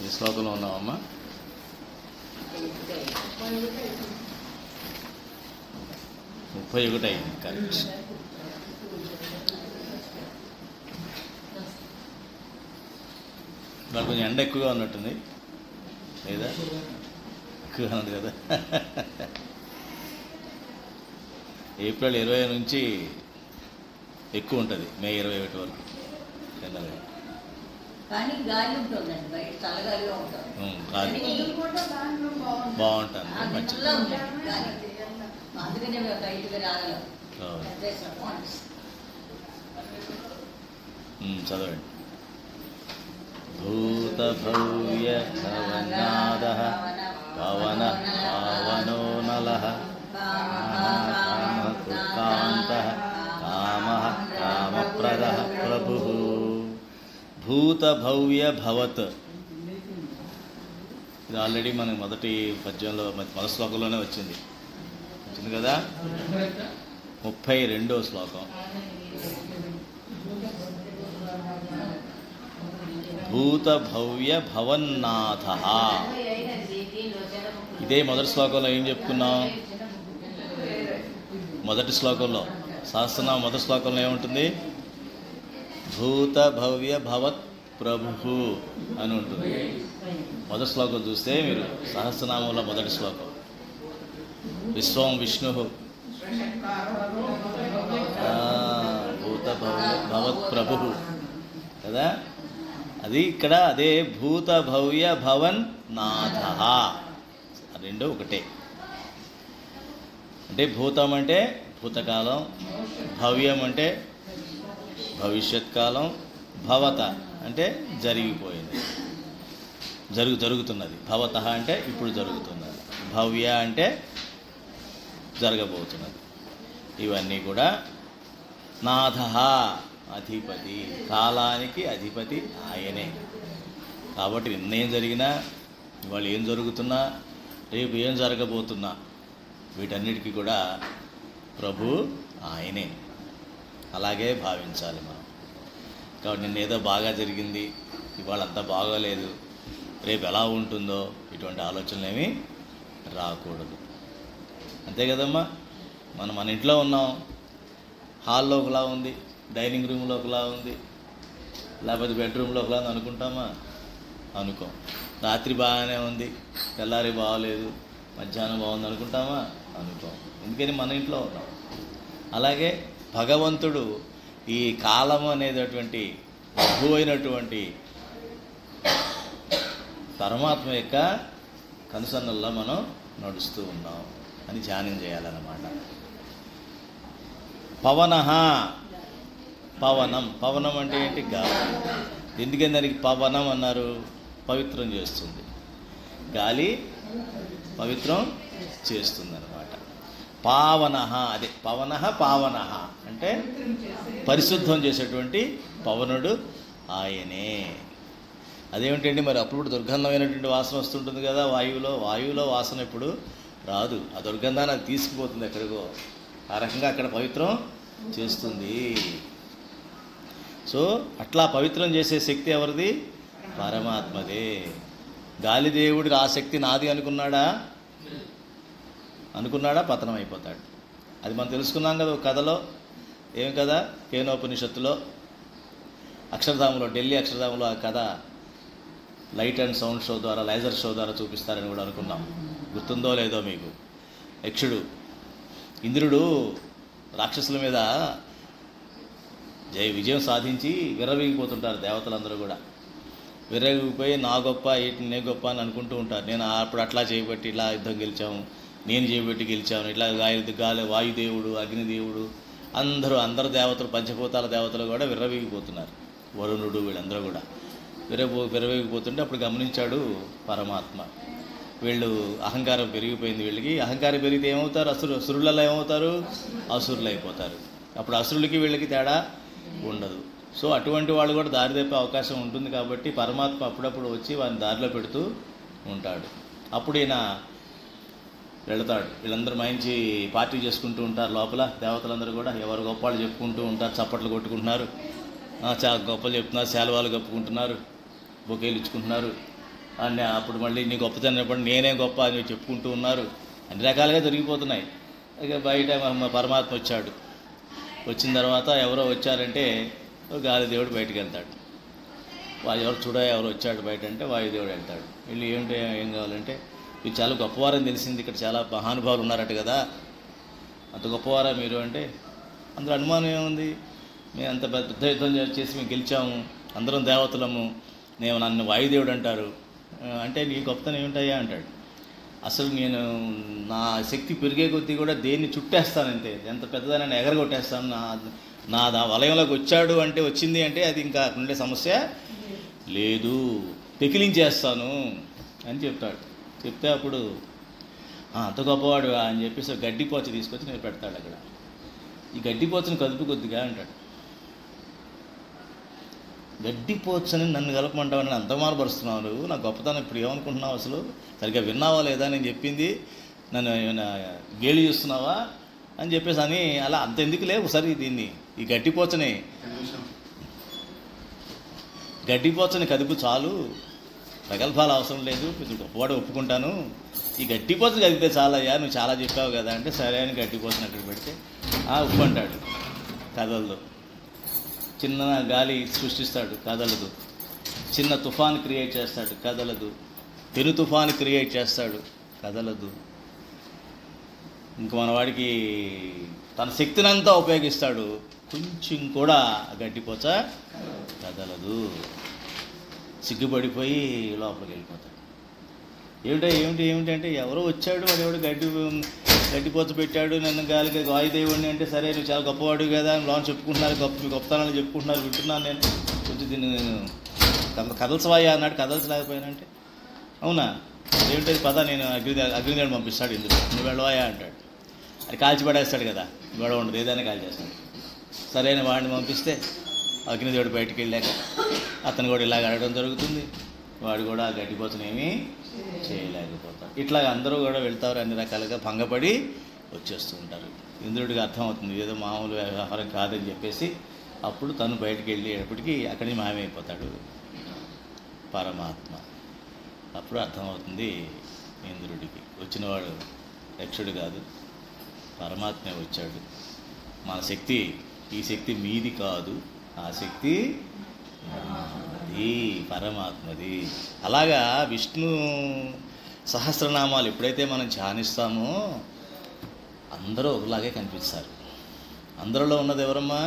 ఈ శ్లోకంలో ఉన్నామమ్మా. 31 అయింది. కరెక్ట్. నాకు కొంచెం ఎండ ఎక్కువగా ఉన్నట్టుంది లేదా? ఎక్కువగా ఉంది కదా. ఏప్రిల్ 20 నుంచి ఎక్కువ ఉంటుంది, మే 21 వరకు ఎండగా. కానీ గాలి ఉంటుందండి, బయట చల్లగాలిగా ఉంటుంది. బాగుంటుంది, మంచిది. అందుకనే మేము బయటకు రాగలం. చదవండి. భూత భవ్య భవనాద పవన పావనో నలః కాంత కామ కామప్రద ప్రభు. భూత భవ్య భవత్, ఇది ఆల్రెడీ మనకి మొదటి పద్యంలో మొదటి శ్లోకంలోనే వచ్చింది కదా. 32వ శ్లోకం. భూత భవ్య భవన్నాథ. ఇదే మొదటి శ్లోకంలో ఏం చెప్పుకున్నాం? మొదటి శ్లోకంలో సహస్రనామ మొదటి శ్లోకంలో ఏముంటుంది? భూత భవ్య భవత్ ప్రభు అని ఉంటుంది. మొదటి శ్లోకం చూస్తే మీరు సహస్రనామంలో మొదటి శ్లోకం విశ్వం విష్ణు భూత భవ్య భవత్ ప్రభు కదా. అది ఇక్కడ అదే భూత భవ్య భవన్ నాథ, రెండు ఒకటే. అంటే భూతం అంటే భూతకాలం, భవ్యం అంటే భవిష్యత్ కాలం, భవత అంటే జరిగిపోయింది, జరుగుతున్నది. భవత అంటే ఇప్పుడు జరుగుతున్నది, భవ్య అంటే జరగబోతున్నది. ఇవన్నీ కూడా నాథ, అధిపతి, కాలానికి అధిపతి ఆయనే. కాబట్టి నిన్నేం జరిగినా, ఇవాళ ఏం జరుగుతున్నా, రేపు ఏం జరగబోతున్నా, వీటన్నిటికీ కూడా ప్రభు ఆయనే. అలాగే భావించాలి మనం. కాబట్టి నిన్నేదో బాగా జరిగింది, ఇవాళ అంతా బాగోలేదు, రేపు ఎలా ఉంటుందో, ఇటువంటి ఆలోచనలు ఏమీ రాకూడదు. అంతే కదమ్మా. మనం మన ఇంట్లో ఉన్నాం, హాల్లో ఒకలా ఉంది, డైనింగ్ రూమ్లో ఒకలా ఉంది, లేకపోతే బెడ్రూమ్లో ఒకలా ఉంది అనుకుంటామా? అనుకోం. రాత్రి బాగానే ఉంది, తెల్లారి బాగోలేదు, మధ్యాహ్నం బాగుంది అనుకుంటామా? అనుకోం. ఎందుకని మన ఇంట్లో ఉన్నాం. అలాగే భగవంతుడు ఈ కాలం అనేటటువంటి ప్రభు అయినటువంటి పరమాత్మ యొక్క కనుసన్నల్లో మనం నడుస్తూ ఉన్నాం అని ధ్యానం చేయాలన్నమాట. పవనః, పవనం. పవనం అంటే ఏంటి? గాలి. ఎందుకని దానికి పవనం అన్నారు? పవిత్రం చేస్తుంది. గాలి పవిత్రం చేస్తుంది అన్నమాట. పావనః, అదే పవనః పావనః అంటే పరిశుద్ధం చేసేటువంటి పవనుడు ఆయనే. అదేమిటండి మరి? అప్పుడు దుర్గంధమైనటువంటి వాసన వస్తుంటుంది కదా వాయువులో వాసన ఎప్పుడు రాదు. ఆ దుర్గంధాన్ని అది తీసుకుపోతుంది ఎక్కడికో, ఆ రకంగా అక్కడ పవిత్రం చేస్తుంది. సో అట్లా పవిత్రం చేసే శక్తి ఎవరిది? పరమాత్మదే. గాలిదేవుడి ఆ శక్తి నాది అనుకున్నాడా పతనం అయిపోతాడు. అది మనం తెలుసుకున్నాం కదా ఒక కథలో. ఏం కదా? కేనోపనిషత్తులో అక్షరధామంలో, ఢిల్లీ అక్షరధామంలో ఆ కథ లైట్ అండ్ సౌండ్ షో ద్వారా, లేజర్ షో ద్వారా చూపిస్తారని కూడా అనుకున్నాం. గుర్తుందో లేదో మీకు? యక్షుడు, ఇంద్రుడు రాక్షసుల మీద విజయం సాధించి విర్రవీగిపోతుంటారు. దేవతలందరూ కూడా విర్రవీగిపోయి నా గొప్ప, నే గొప్ప అని అనుకుంటూ ఉంటారు. నేను అప్పుడు అట్లా చేయబట్టి ఇలా యుద్ధం గెలిచాము, నేను చేయబట్టి గెలిచాను, ఇట్లా గాలి వాయుదేవుడు, అగ్నిదేవుడు, అందరు దేవతలు, పంచభూతాల దేవతలు కూడా విర్రవీగిపోతున్నారు. వరుణుడు, వీళ్ళందరూ కూడా విర్రవీగిపోతుంటే అప్పుడు గమనించాడు పరమాత్మ. వీళ్ళు అహంకారం పెరిగిపోయింది. వీళ్ళకి అహంకారం పెరిగితే ఏమవుతారు? అసురులలో ఏమవుతారు? అసురులు అయిపోతారు. అప్పుడు అసురులకి వీళ్ళకి తేడా ఉండదు. సో అటువంటి వాళ్ళు కూడా దారి తప్పే అవకాశం ఉంటుంది. కాబట్టి పరమాత్మ అప్పుడప్పుడు వచ్చి వారిని దారిలో పెడుతూ ఉంటాడు. అప్పుడు ఈయన వెళతాడు. వీళ్ళందరూ మంచి పార్టీ చేసుకుంటూ ఉంటారు లోపల. దేవతలందరూ కూడా ఎవరు గొప్పలు చెప్పుకుంటూ ఉంటారు, చప్పట్లు కొట్టుకుంటున్నారు, చాలా గొప్పలు చెప్తున్నారు, శాలువాలు కప్పుకుంటున్నారు, బొకేలు ఇచ్చుకుంటున్నారు. అని అప్పుడు మళ్ళీ నీ గొప్పతనం చెప్పండి, నేనే గొప్ప అని చెప్పుకుంటూ ఉన్నారు. అన్ని రకాలుగా జరిగిపోతున్నాయి. ఇక బయట పరమాత్మ వచ్చాడు. వచ్చిన తర్వాత ఎవరో వచ్చారంటే గాలిదేవుడు బయటకు వెళ్తాడు. ఎవరు ఎవరు వచ్చాడు బయట అంటే వాయుదేవుడు వెళ్తాడు. వీళ్ళు ఏం కావాలంటే మీరు చాలా గొప్పవారని తెలిసింది, ఇక్కడ చాలా మహానుభావులు ఉన్నారట కదా, అంత గొప్పవారా మీరు అంటే అందులో అనుమానం ఏముంది, మేము అంత పెద్ద యుద్ధం చేసి మేము గెలిచాము, అందరం దేవతలము, నన్ను వాయుదేవుడు అంటారు అంటే నీ గొప్పతనం ఏమిటయ్యా అంటాడు. అసలు నేను నా శక్తి పెరిగే కొద్దీ కూడా దేన్ని చుట్టేస్తానంతే, ఎంత పెద్దదాన్ని ఎగరగొట్టేస్తాను. నా వలయంలోకి వచ్చాడు అంటే వచ్చింది అంటే అది ఇంకా ఉండే సమస్య లేదు, పెకిలించేస్తాను అని చెప్తాడు. చెప్తే అప్పుడు అంత గొప్పవాడు అని చెప్పేసి గడ్డిపోచ తీసుకొచ్చి నేను పెడతాడు అక్కడ. ఈ గడ్డిపోచని కదుపు కొద్దిగా అంటాడు. గడ్డిపోచని నన్ను కలపమంటావు, నేను అంత మార్పరుస్తున్నావు, నా గొప్పతనం ఇప్పుడు ఏమనుకుంటున్నావు, అసలు సరిగ్గా విన్నావా లేదా నేను చెప్పింది, నన్ను ఏమైనా గేలి చూస్తున్నావా అని చెప్పేసి అని అలా అంత ఎందుకు లేవు సరే దీన్ని ఈ గడ్డిపోచని కదుపు చాలు, ప్రగల్భాలు అవసరం లేదు, కొంచెం గొప్పవాడు ఒప్పుకుంటాను, ఈ గడ్డిపోచని కదిపితే చాలయ్యా, నువ్వు చాలా చెప్పావు కదా అంటే సరే అని గడ్డిపోచని అక్కడ పెడితే ఉప్పు అంటాడు, కదలదు. చిన్న గాలి సృష్టిస్తాడు, కదలదు. చిన్న తుఫాన్ క్రియేట్ చేస్తాడు, కదలదు. పెను తుఫాను క్రియేట్ చేస్తాడు, కదలదు. ఇంక మనవాడికి తన శక్తినంతా ఉపయోగిస్తాడు, కొంచెం కూడా గడ్డిపోచ కదలదు. సిగ్గుపడిపోయి లోపలికి వెళ్ళిపోతాడు. ఏమిటంటే ఎవరో వచ్చాడు, వాడు ఎవడు గడ్డిపోచ పెట్టాడు, నన్ను గాలికి వాయుదేవుడిని అంటే సరే నువ్వు చాలా గొప్పవాడు కదా అని లోన్ చెప్పుకుంటున్నారు, గొప్పతనాలు చెప్పుకుంటున్నారు, వింటున్నాను నేను, కొంచెం దీన్ని నేను కదల్సవాయా అన్నాడు. కదల్చలేకపోయానంటే అవునా ఏమిటది పద నేను అగ్నిదేవుడు పంపిస్తాడు, ఇందులో నువ్వు వెళ్ళవాయా అంటాడు. అది కాల్చి పడేస్తాడు కదా, గొడవ ఉండదు, ఏదైనా కాల్ చేస్తాడు. సరైన వాడిని పంపిస్తే అగ్నిదేవుడు బయటికి వెళ్ళాక అతను కూడా ఇలాగ అడగడం జరుగుతుంది. వాడు కూడా ఆ గడ్డిపోతను ఏమీ చేయలేకపోతాడు. ఇట్లా అందరూ కూడా వెళ్తారు, అన్ని రకాలుగా భంగపడి వచ్చేస్తూ ఉంటారు. ఇంద్రుడికి అర్థమవుతుంది ఏదో మామూలు వ్యవహారం కాదని చెప్పేసి అప్పుడు తను బయటికి వెళ్ళేటప్పటికీ అక్కడికి మాయమైపోతాడు పరమాత్మ. అప్పుడు అర్థమవుతుంది ఇంద్రుడికి వచ్చినవాడు యక్షుడు కాదు, పరమాత్మే వచ్చాడు. మన శక్తి, ఈ శక్తి మీది కాదు, ఆ శక్తి పరమాత్మది. అలాగా విష్ణు సహస్రనామాలు ఎప్పుడైతే మనం ధ్యానిస్తామో అందరూ ఒకలాగే కనిపిస్తారు. అందరిలో ఉన్నది ఎవరమ్మా?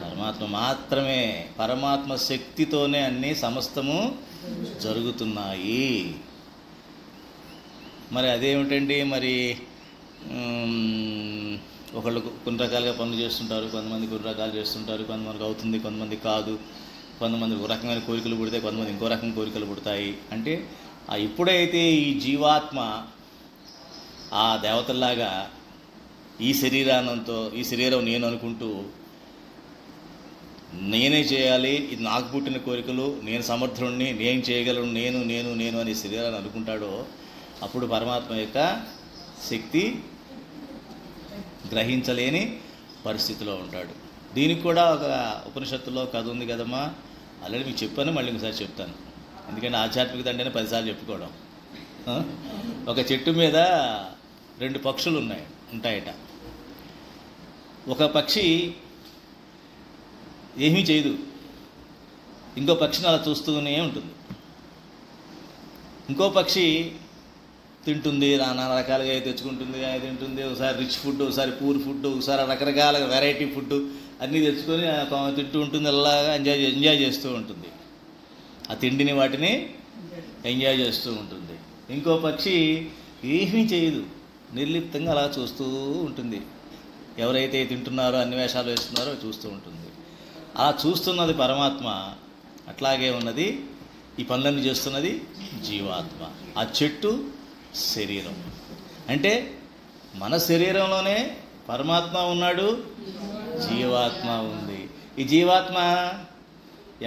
పరమాత్మ మాత్రమే. పరమాత్మ శక్తితోనే అన్నీ సమస్తము జరుగుతున్నాయి. మరి అదేమిటండి, మరి ఒకళ్ళు కొన్ని రకాలుగా పనులు చేస్తుంటారు, కొంతమంది కొన్ని రకాలు చేస్తుంటారు, కొంతమందికి అవుతుంది, కొంతమంది కాదు, కొంతమంది ఒక రకమైన కోరికలు పుడితే కొంతమంది ఇంకో రకం కోరికలు పుడతాయి. అంటే ఎప్పుడైతే ఈ జీవాత్మ ఆ దేవతల్లాగా ఈ శరీరం నేను అనుకుంటూ నేనే చేయాలి, ఇది నాకు పుట్టిన కోరికలు, నేను సమర్థుడిని, నేను చేయగలను, నేను నేను నేను అని శరీరాన్ని అనుకుంటాడో అప్పుడు పరమాత్మ యొక్క శక్తి గ్రహించలేని పరిస్థితిలో ఉంటాడు. దీనికి కూడా ఒక ఉపనిషత్తులో కథ ఉంది కదమ్మా, ఆల్రెడీ మీకు చెప్పాను, మళ్ళీ ఇంకోసారి చెప్తాను. ఎందుకంటే ఆధ్యాత్మికత అంటేనే 10 సార్లు చెప్పుకోవడం. ఒక చెట్టు మీద 2 పక్షులు ఉంటాయట. ఒక పక్షి ఏమీ చేయదు, ఇంకో పక్షిని అలా చూస్తూనే ఉంటుంది. ఇంకో పక్షి తింటుంది, నానా రకాలుగా తెచ్చుకుంటుంది, అది తింటుంది. ఒకసారి రిచ్ ఫుడ్, ఒకసారి పూర్ ఫుడ్, ఒకసారి రకరకాల వెరైటీ ఫుడ్ అన్నీ తెచ్చుకొని తింటూ ఉంటుంది. అలాగా ఎంజాయ్ చేస్తూ ఉంటుంది. ఆ తిండిని వాటిని ఎంజాయ్ చేస్తూ ఉంటుంది. ఇంకో పక్షి ఏమీ చేయదు, నిర్లిప్తంగా అలా చూస్తూ ఉంటుంది. ఎవరైతే తింటున్నారో అన్వేషాలు వేస్తున్నారో చూస్తూ ఉంటుంది. అలా చూస్తున్నది పరమాత్మ, అట్లాగే ఉన్నది ఈ పనులన్నీ చేస్తున్నది జీవాత్మ. ఆ చెట్టు శరీరం. అంటే మన శరీరంలోనే పరమాత్మ ఉన్నాడు, జీవాత్మ ఉంది. ఈ జీవాత్మ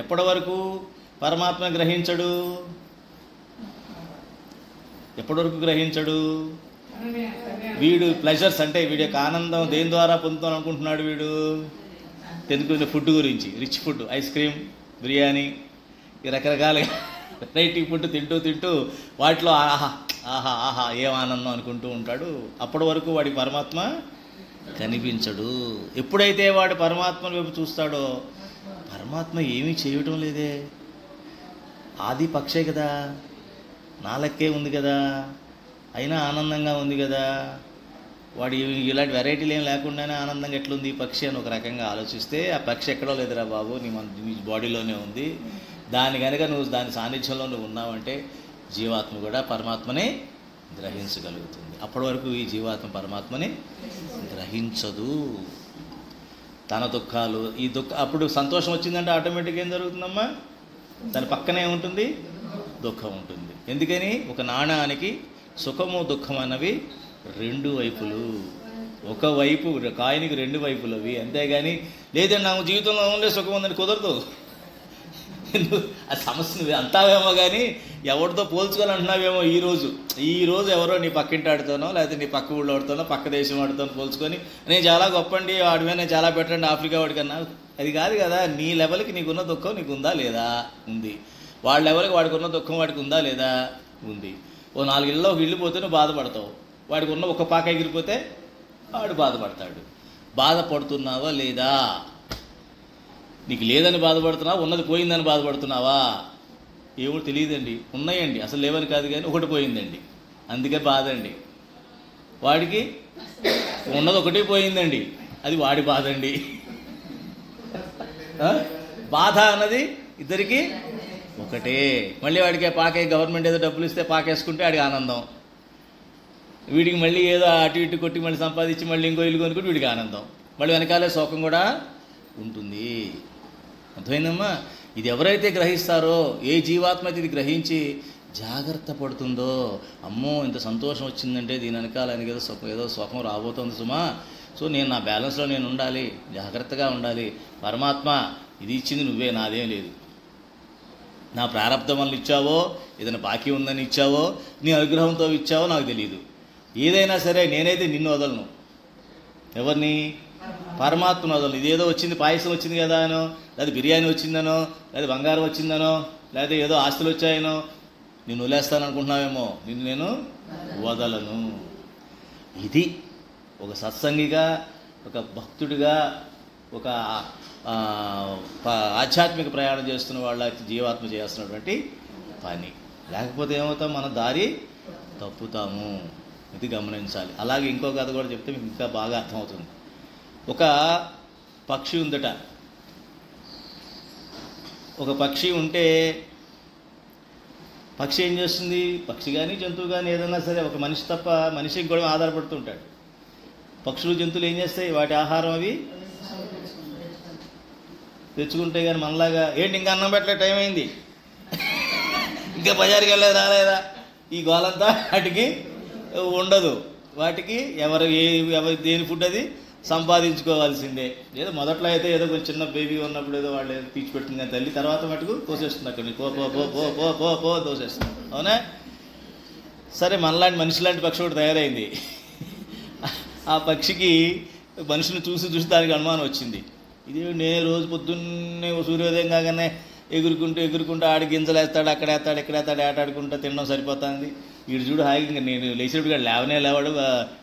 ఎప్పటి వరకు పరమాత్మ గ్రహించడు? ఎప్పటి వరకు గ్రహించడు? వీడు ప్లెజర్స్ అంటే వీడి యొక్క ఆనందం దేని ద్వారా పొందుతాం అనుకుంటున్నాడు వీడు? తెలుగు ఫుడ్ గురించి, rich food, ice cream, biryani, ఈ రకరకాలుగా వెరైటీ ఫుడ్ తింటూ తింటూ వాటిలో ఆహా ఆహా ఆహా ఏం ఆనందం అనుకుంటూ ఉంటాడు. అప్పటి వరకు వాడికి పరమాత్మ కనిపించడు. ఎప్పుడైతే వాడు పరమాత్మ వైపు చూస్తాడో పరమాత్మ ఏమీ చేయటం లేదే, ఆది పక్షే కదా, నాలకే ఉంది కదా, అయినా ఆనందంగా ఉంది కదా, వాడు ఇలాంటి వెరైటీలు ఏం లేకుండానే ఆనందంగా ఎట్లుంది ఈ పక్షి అని ఒక రకంగా ఆలోచిస్తే ఆ పక్షి ఎక్కడో లేదురా బాబు, నీ బాడీలోనే ఉంది. దాని కనుక నువ్వు దాని సాన్నిధ్యంలో నువ్వు ఉన్నావంటే జీవాత్మ కూడా పరమాత్మని గ్రహించగలుగుతుంది. అప్పటి వరకు ఈ జీవాత్మ పరమాత్మని గ్రహించదు. తన దుఃఖాలు ఈ అప్పుడు సంతోషం వచ్చిందంటే ఆటోమేటిక్గా ఏం జరుగుతుందమ్మా, దాని పక్కనే ఉంటుంది దుఃఖం ఉంటుంది. ఎందుకని ఒక నాణానికి సుఖము దుఃఖం అన్నవి రెండు వైపులు, ఒకవైపు కాయినికి రెండు వైపులు అవి. అంతేగాని లేదండి నాకు జీవితంలో ఓన్లీ సుఖం ఉందని కుదరదు. ఆ సమస్యను అంటావేమో కానీ ఎవరితో పోల్చుకోవాలంటున్నావేమో. ఈరోజు ఎవరో నీ పక్కింటి ఆడుతానో లేకపోతే నీ పక్క ఊళ్ళో ఆడుతానో పక్క దేశం ఆడుతానో పోల్చుకొని నేను చాలా గొప్పండి వాడి మీద నేను చాలా పెట్టండి ఆఫ్రికా వాడి కన్నా, అది కాదు కదా. నీ లెవెల్కి నీకున్న దుఃఖం నీకు ఉందా లేదా, ఉంది. వాళ్ళ లెవెల్కి వాడికి ఉన్న దుఃఖం వాడికి ఉందా లేదా, ఉంది. ఓ 4 ఇళ్ళలో ఒక ఇల్లు పోతే నువ్వు బాధపడతావు, వాడికి ఉన్న ఒక పాక ఎగిరిపోతే వాడు బాధపడతాడు. బాధపడుతున్నావా లేదా? నీకు లేదని బాధపడుతున్నావా, ఉన్నది పోయిందని బాధపడుతున్నావా? ఏమో తెలియదండి, ఉన్నాయండి అసలు లేవని కాదు కానీ ఒకటి పోయిందండి అందుకే బాధ అండి. వాడికి ఉన్నది ఒకటి పోయిందండి అది వాడి బాధ అండి. బాధ అన్నది ఇద్దరికి ఒకటే. మళ్ళీ వాడికి పాకే గవర్నమెంట్ ఏదో డబ్బులు ఇస్తే పాకేసుకుంటే వాడికి ఆనందం, వీడికి మళ్ళీ ఏదో అటు ఇటు కొట్టి మళ్ళీ సంపాదించి మళ్ళీ ఇంకో ఇల్లు కొనుక్కుంటే వీడికి ఆనందం, మళ్ళీ వెనకాలే శోకం కూడా ఉంటుంది. అర్థమైందమ్మా? ఇది ఎవరైతే గ్రహిస్తారో, ఏ జీవాత్మ ఇది గ్రహించి జాగ్రత్త పడుతుందో, అమ్మో ఇంత సంతోషం వచ్చిందంటే దీని వెనకాల ఆయనకి ఏదో సుఖం రాబోతుంది సుమా, సో నేను నా బ్యాలెన్స్లో నేను ఉండాలి, జాగ్రత్తగా ఉండాలి. పరమాత్మ ఇది ఇచ్చింది నువ్వే, నాదేం లేదు. నా ప్రారంధం వల్ల ఇచ్చావో, ఏదైనా బాకీ ఉందని ఇచ్చావో, నీ అనుగ్రహంతో ఇచ్చావో నాకు తెలియదు. ఏదైనా సరే నేనైతే నిన్ను వదలను. ఎవరిని? పరమాత్మను వదలను. ఇదేదో వచ్చింది, పాయసం వచ్చింది కదా అనో, లేదా బిర్యానీ వచ్చిందనో, లేదా బంగారం వచ్చిందనో, లేదా ఏదో ఆస్తులు వచ్చాయనో నేను వదిలేస్తాను అనుకుంటున్నావేమో, నిన్ను నేను వదలను. ఇది ఒక సత్సంగిగా, ఒక భక్తుడిగా, ఒక ఆధ్యాత్మిక ప్రయాణం చేస్తున్న వాళ్ళ జీవాత్మ చేస్తున్నటువంటి పని. లేకపోతే ఏమవుతాం, మన దారి తప్పుతాము. ఇది గమనించాలి. అలాగే ఇంకో కథ కూడా చెప్తే మీకు ఇంకా బాగా అర్థమవుతుంది. ఒక పక్షి ఉందట. ఒక పక్షి ఉంటే పక్షి ఏం చేస్తుంది, పక్షి కానీ జంతువు కానీ ఏదైనా సరే, ఒక మనిషి తప్ప మనిషికి కూడా ఆధారపడుతూ ఉంటాడు. పక్షులు జంతువులు ఏం చేస్తాయి, వాటి ఆహారం అవి తెచ్చుకుంటే. కానీ మనలాగా ఏంటి ఇంకా అన్నం పెట్టలే, టైం అయింది, ఇంకా బజార్కి వెళ్ళలేదు రాలేదా, ఈ గోలంతా వాటికి ఉండదు. వాటికి ఎవరు దేని ఫుడ్ అది సంపాదించుకోవాల్సిందే. ఏదో మొదట్లో అయితే ఏదో కొంచెం చిన్న బేబీ ఉన్నప్పుడు ఏదో వాళ్ళు ఏదో తీర్చిపెట్టింది తల్లి, తర్వాత మటుకు తోసేస్తుంది అక్కడిని, పో పో పో పో పో పో పో తోసేస్తుంది. అవునా? సరే, మనలాంటి మనిషి లాంటి పక్షి ఒకటి తయారైంది. ఆ పక్షికి మనిషిని చూసి దానికి అనుమానం వచ్చింది. ఇది నేను రోజు పొద్దున్నే సూర్యోదయం కాగానే ఎగురుకుంటూ ఆడి గింజలు వేస్తాడు, అక్కడ వేస్తాడు, ఇక్కడ వేస్తాడు, ఆటాడుకుంటూ తినడం సరిపోతుంది. వీడు చూడు హాయిగా, ఇంకా నేను లేచినప్పుడు లేవాడు,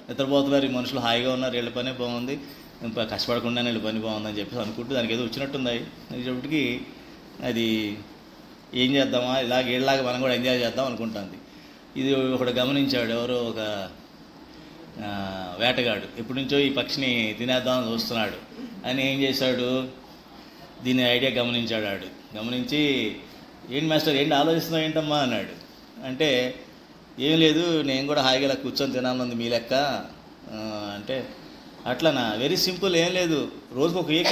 నిద్రపోతున్నారు ఈ మనుషులు, హాయిగా ఉన్నారు, వీళ్ళ పనే బాగుంది, కష్టపడకుండానే వీళ్ళ పని బాగుందని చెప్పేసి అనుకుంటూ దానికి ఏదో వచ్చినట్టుంది. అనేటప్పటికి అది ఏం చేద్దామా, వీళ్ళలాగా మనం కూడా ఎంజాయ్ చేద్దాం అనుకుంటుంది. ఇది ఒకడు గమనించాడు, ఎవరో ఒక వేటగాడు ఎప్పటి నుంచో ఈ పక్షిని తినేద్దామని చూస్తున్నాడు. ఆయన ఏం చేశాడు, దీని ఐడియా గమనించాడు. గమనించి ఏంటి మాస్టర్ ఏంటి ఆలోచిస్తున్నావు ఏంటమ్మా అన్నాడు. అంటే ఏం లేదు, నేను కూడా హాయిగా ఇలా కూర్చొని తినాలన్నది మీ లెక్క అంటే. అట్లనా? వెరీ సింపుల్, ఏం లేదు, రోజుకు ఒక ఈక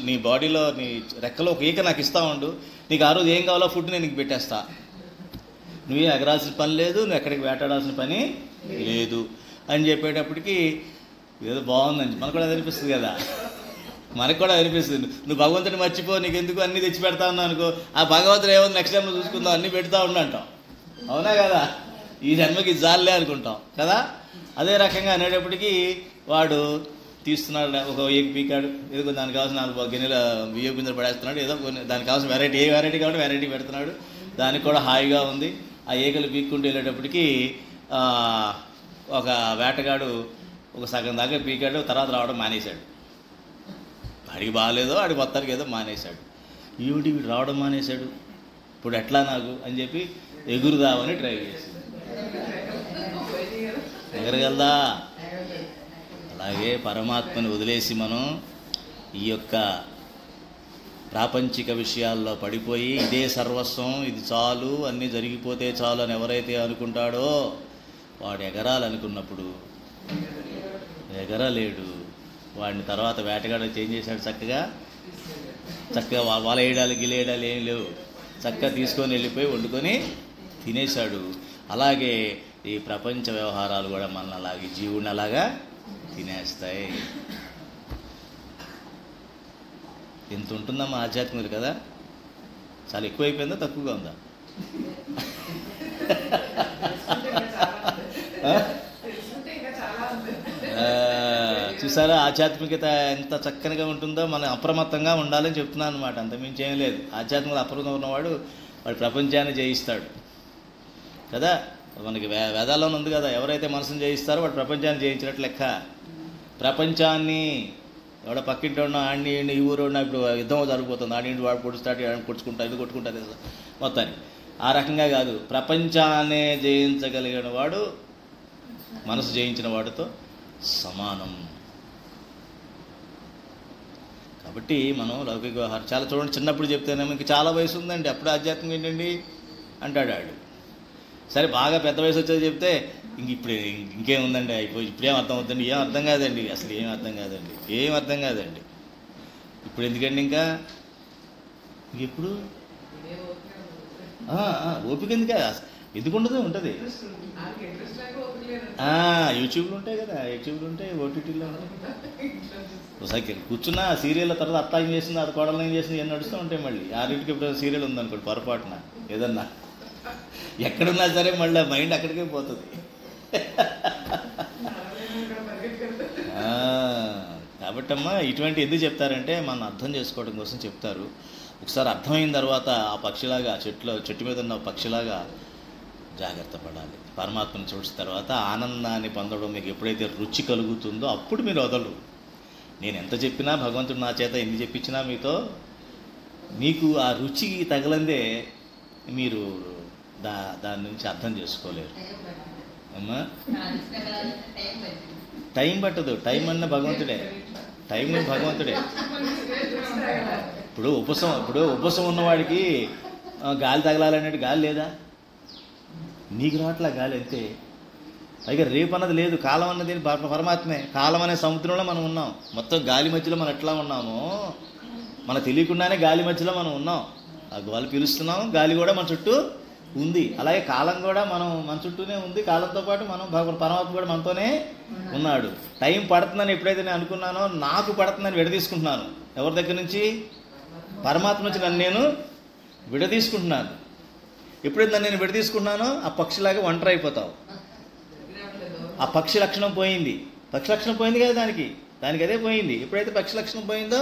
నీ బాడీలో నీ రెక్కలో ఒక ఈక నాకు ఇస్తా ఉండు, నీకు ఆ రోజు ఏం కావాలో ఫుడ్ నేను నీకు పెట్టేస్తా, నువ్వేం ఎగరాల్సిన పని లేదు, నువ్వు ఎక్కడికి వేటాడాల్సిన పని లేదు అని చెప్పేటప్పటికి ఏదో బాగుందని మనకు కూడా అనిపిస్తుంది కదా. మనకు కూడా అనిపిస్తుంది, నువ్వు భగవంతుని మర్చిపో, నీకు ఎందుకు అన్నీ తెచ్చి పెడతా ఉన్నావు అనుకో, ఆ భగవంతుడు ఏమో నెక్స్ట్ టైం చూసుకుందాం, అన్నీ పెడతా ఉండంటాం. అవునా కదా? ఈ జన్మకి జాలే అనుకుంటాం కదా. అదే రకంగా అనేటప్పటికీ వాడు తీస్తున్నాడు, ఒక ఏకి పీకాడు, ఏదో దానికి కావాల్సిన 4 గిన్నెల బియ్యం గింజలు పడేస్తున్నాడు, ఏదో కొన్ని దానికి కావాల్సిన వెరైటీ, ఏ వెరైటీ కాబట్టి వెరైటీ పెడుతున్నాడు. దానికి కూడా హాయిగా ఉంది. ఆ ఈగలు పీక్కుంటూ వెళ్ళేటప్పటికి ఒక వేటగాడు ఒక సగం దాకా పీకాడు, తర్వాత రావడం మానేశాడు. వాడికి బాగాలేదో వాడి మొత్తానికి ఏదో మానేశాడు. వీడు రావడం మానేశాడు, ఇప్పుడు ఎట్లా నాకు అని చెప్పి ఎగురుదామని ట్రై చేసింది. ఎగరగలదా? అలాగే పరమాత్మని వదిలేసి మనం ఈ యొక్క ప్రాపంచిక విషయాల్లో పడిపోయి ఇదే సర్వస్వం, ఇది చాలు, అన్నీ జరిగిపోతే చాలు అని ఎవరైతే అనుకుంటాడో వాడు ఎగరాలనుకున్నప్పుడు ఎగరలేడు. వాడిని తర్వాత వేటగాడు చేంజ్ చేశాడు. చక్కగా వల వేయడాలు గిలేయడాలు ఏం లేవు, చక్కగా తీసుకొని వెళ్ళిపోయి వండుకొని తినేశాడు. అలాగే ఈ ప్రపంచ వ్యవహారాలు కూడా మన అలాగే జీవుని అలాగా తినేస్తాయి. ఎంత ఉంటుందమ్మా ఆధ్యాత్మికత కదా? చాలా ఎక్కువైపోయిందా తక్కువగా ఉందా? చూసారా ఆధ్యాత్మికత ఎంత చక్కనిగా ఉంటుందో? మనం అప్రమత్తంగా ఉండాలని చెప్తున్నాను అనమాట, అంతమించి ఏం లేదు. ఆధ్యాత్మికత అప్రమత్తంగా ఉన్నవాడు వాడు ప్రపంచాన్ని జయిస్తాడు కదా. మనకి వేదాల్లోనే ఉంది కదా, ఎవరైతే మనసును జయిస్తారో వాడు ప్రపంచాన్ని జయించినట్లు లెక్క. ప్రపంచాన్ని ఎవడ పక్కింటి ఉన్నా ఆడిని ఈ ఊరు ఉన్నా ఇప్పుడు యుద్ధం జరిగిపోతుంది, ఆడింటి వాడు పొడుస్తాడు, ఆడిని పొడుచుకుంటాడు, ఇది కొట్టుకుంటారు కదా మొత్తాన్ని. ఆ రకంగా కాదు, ప్రపంచాన్నే జయించగలిగిన వాడు మనసు జయించిన వాడితో సమానం. కాబట్టి మనం లౌకిక వ్యవహారం చాలా చూడండి. చిన్నప్పుడు చెప్తేనేమో ఇంక చాలా వయసు ఉందండి, అప్పుడు ఆధ్యాత్మికం ఏంటండి అంటాడు ఆడు. సరే బాగా పెద్ద వయసు వచ్చేది చెప్తే ఇప్పుడు ఇంకేముందండి అయిపోయి, ఇప్పుడేం అర్థం అవుతుంది, ఏం అర్థం కాదండి, అసలు ఏం అర్థం కాదండి. ఇప్పుడు ఎందుకండి ఇంకా ఇంకెప్పుడు ఓపిక ఎందుకు ఉండదు? ఉంటుంది. యూట్యూబ్లో ఉంటాయి కదా, ఓటీటీలో ఉంటాయి. కూర్చున్న సీరియల్ తర్వాత అత్త ఏం చేసింది, అది కోడలు ఏం చేసింది, ఏం నడుస్తూ ఉంటాయి. మళ్ళీ 6ంటికి ఇప్పుడు సీరియల్ ఉందనుకోండి పొరపాటున ఏదన్నా, ఎక్కడున్నా సరే మళ్ళీ మైండ్ అక్కడికే పోతుంది. కాబట్టమ్మా ఇటువంటి ఎందుకు చెప్తారంటే మనం అర్థం చేసుకోవడం కోసం చెప్తారు. ఒకసారి అర్థమైన తర్వాత ఆ పక్షిలాగా చెట్టు మీద ఉన్న పక్షిలాగా జాగ్రత్త పడాలి. పరమాత్మను చూసిన తర్వాత ఆనందాన్ని పొందడం మీకు ఎప్పుడైతే రుచి కలుగుతుందో అప్పుడు మీరు వదలరు. నేను ఎంత చెప్పినా, భగవంతుడు నా చేత ఎన్ని చెప్పించినా మీకు ఆ రుచి తగలందే మీరు దాని నుంచి అర్థం చేసుకోలేరు అమ్మా. టైం పట్టదు, టైం అన్న భగవంతుడే. ఇప్పుడు ఉపసం ఉన్నవాడికి గాలి తగలాలనేది గాలి లేదా? నీకు రావట్లా గాలి అంతే. పైగా రేపు అన్నది లేదు, కాలం అన్నది పరమాత్మే. కాలం అనే సముద్రంలో మనం ఉన్నాం. మొత్తం గాలి మధ్యలో మనం ఎట్లా ఉన్నామో మనకు తెలియకుండానే గాలి మధ్యలో మనం ఉన్నాం. ఆ గాలి పీలుస్తున్నాం, గాలి కూడా మన చుట్టూ ఉంది. అలాగే కాలం కూడా మన చుట్టూనే ఉంది. కాలంతో పాటు పరమాత్మ కూడా మనతోనే ఉన్నాడు. టైం పడుతుందని ఎప్పుడైతే నేను అనుకున్నానో నాకు పడుతుందని విడదీసుకుంటున్నాను. ఎవరి దగ్గర నుంచి? పరమాత్మ నుంచి నన్ను నేను విడదీసుకుంటున్నాను. ఎప్పుడైతే నన్ను నేను విడదీసుకుంటున్నానో ఆ పక్షిలాగా ఒంటరి అయిపోతావు. ఆ పక్షి లక్షణం పోయింది. పక్షి లక్షణం పోయింది కదా, దానికి అదే పోయింది. ఎప్పుడైతే పక్షి లక్షణం పోయిందో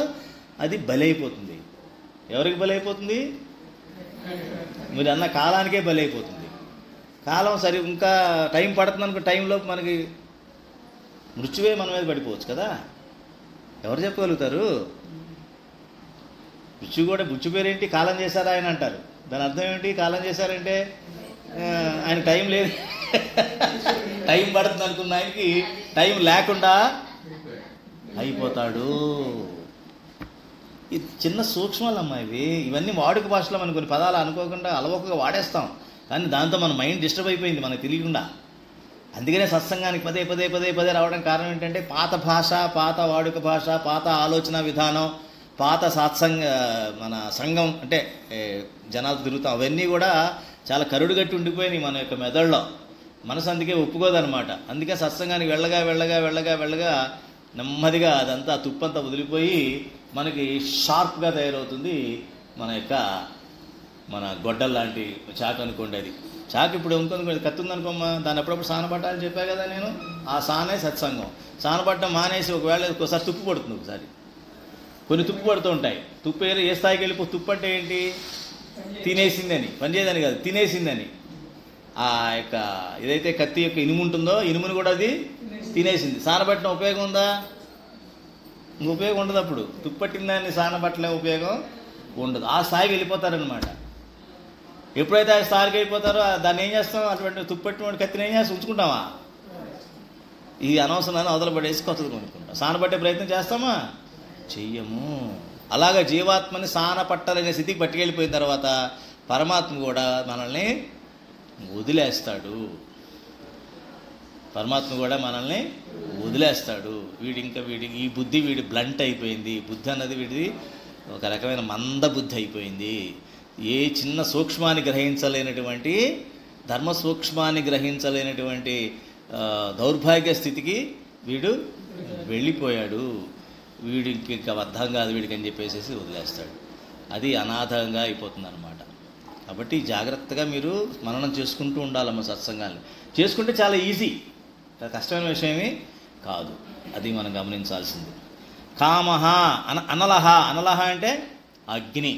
అది బలైపోతుంది. ఎవరికి బలైపోతుంది? మీరు అన్న కాలానికే బలైపోతుంది. కాలం సరి ఇంకా టైం పడుతుంది అనుకో, టైంలో మనకి మృత్యువే మన మీద పడిపోవచ్చు కదా. ఎవరు చెప్పగలుగుతారు? మృత్యు పేరేంటి? కాలం చేశారా ఆయన అంటారు. దాని అర్థం ఏంటి? కాలం చేశారంటే ఆయన టైం లేదు, టైం పడుతుంది అనుకున్న ఆయనకి టైం లేకుండా అయిపోతాడు. ఇది చిన్న సూక్ష్మాలమ్మా ఇవన్నీ వాడుక భాషలో మనం కొన్ని పదాలు అనుకోకుండా అలవోకగా వాడేస్తాం, కానీ దాంతో మన మైండ్ డిస్టర్బ్ అయిపోయింది మనకు తెలియకుండా. అందుకనే సత్సంగానికి పదే పదే పదే పదే రావడం కారణం ఏంటంటే పాత భాష, పాత వాడుక భాష, పాత ఆలోచన విధానం, పాత మన సంఘం అంటే జనాలు తిరుగుతాం, అవన్నీ కూడా చాలా కరుడుగట్టి ఉండిపోయినాయి మన యొక్క మెదడులో. మనసు అందుకే ఒప్పుకోదనమాట. అందుకే సత్సంగానికి వెళ్ళగా వెళ్ళగా వెళ్ళగా వెళ్ళగా నెమ్మదిగా అదంతా తుప్పంతా వదిలిపోయి మనకి షార్ప్గా తయారవుతుంది మన గొడ్డల లాంటి చాకు అనుకోండి. అది చాకు ఇప్పుడు ఇంకొంది కత్తి ఉందనుకోమ్మా, దాన్ని అప్పుడప్పుడు సానపట్టాలని చెప్పా కదా నేను. ఆ సానే సత్సంగం. సానపట్టడం మానేసి ఒకవేళ ఒకసారి తుప్పు పడుతుంది, ఒకసారి కొన్ని తుప్పు పడుతూ ఉంటాయి. తుప్పు ఏ స్థాయికి వెళ్ళిపో. తుప్పు అంటే ఏంటి? తినేసిందని, పనిచేయదని కాదు, తినేసిందని. ఆ యొక్క ఏదైతే కత్తి యొక్క ఇనుము ఉంటుందో ఇనుముని కూడా అది తినేసింది. సానబట్టిన ఉపయోగం ఉందా? ఉపయోగం ఉండదు. అప్పుడు తుప్పట్టిన దాన్ని సానబట్టలే ఉపయోగం ఉండదు. ఆ స్థాయికి వెళ్ళిపోతారనమాట. ఎప్పుడైతే ఆ స్థాయికి వెళ్ళిపోతారో దాన్ని ఏం చేస్తాం? అటువంటి తుప్పట్టిన కత్తిని ఏం చేస్తాం? ఉంచుకుంటామా? ఇది అనవసరాన్ని వదలబడేసి కొత్తది కొనుక్కుంటాం. సానబట్టే ప్రయత్నం చేస్తామా? చెయ్యము. అలాగా జీవాత్మని సానపట్టాలనే స్థితికి పట్టుకెళ్ళిపోయిన తర్వాత పరమాత్మ కూడా మనల్ని వదిలేస్తాడు. పరమాత్మ కూడా మనల్ని వదిలేస్తాడు. వీడి ఈ బుద్ధి బ్లంట్ అయిపోయింది. బుద్ధి అన్నది వీడిది ఒక రకమైన మంద బుద్ధి అయిపోయింది. ఏ చిన్న సూక్ష్మాన్ని గ్రహించలేనటువంటి, ధర్మ సూక్ష్మాన్ని గ్రహించలేనటువంటి దౌర్భాగ్య స్థితికి వీడు వెళ్ళిపోయాడు. వీడికి ఇంకా అర్థం కాదు వీడికి అని చెప్పేసి వదిలేస్తాడు. అది అనాథంగా అయిపోతుంది అనమాట. కాబట్టి జాగ్రత్తగా మీరు మననం చేసుకుంటూ ఉండాలమ్మ. సత్సంగాన్ని చేసుకుంటే చాలా ఈజీ, కష్టమైన విషయమే కాదు. అది మనం గమనించాల్సింది. కామహ అనలహ. అనలహ అంటే అగ్ని.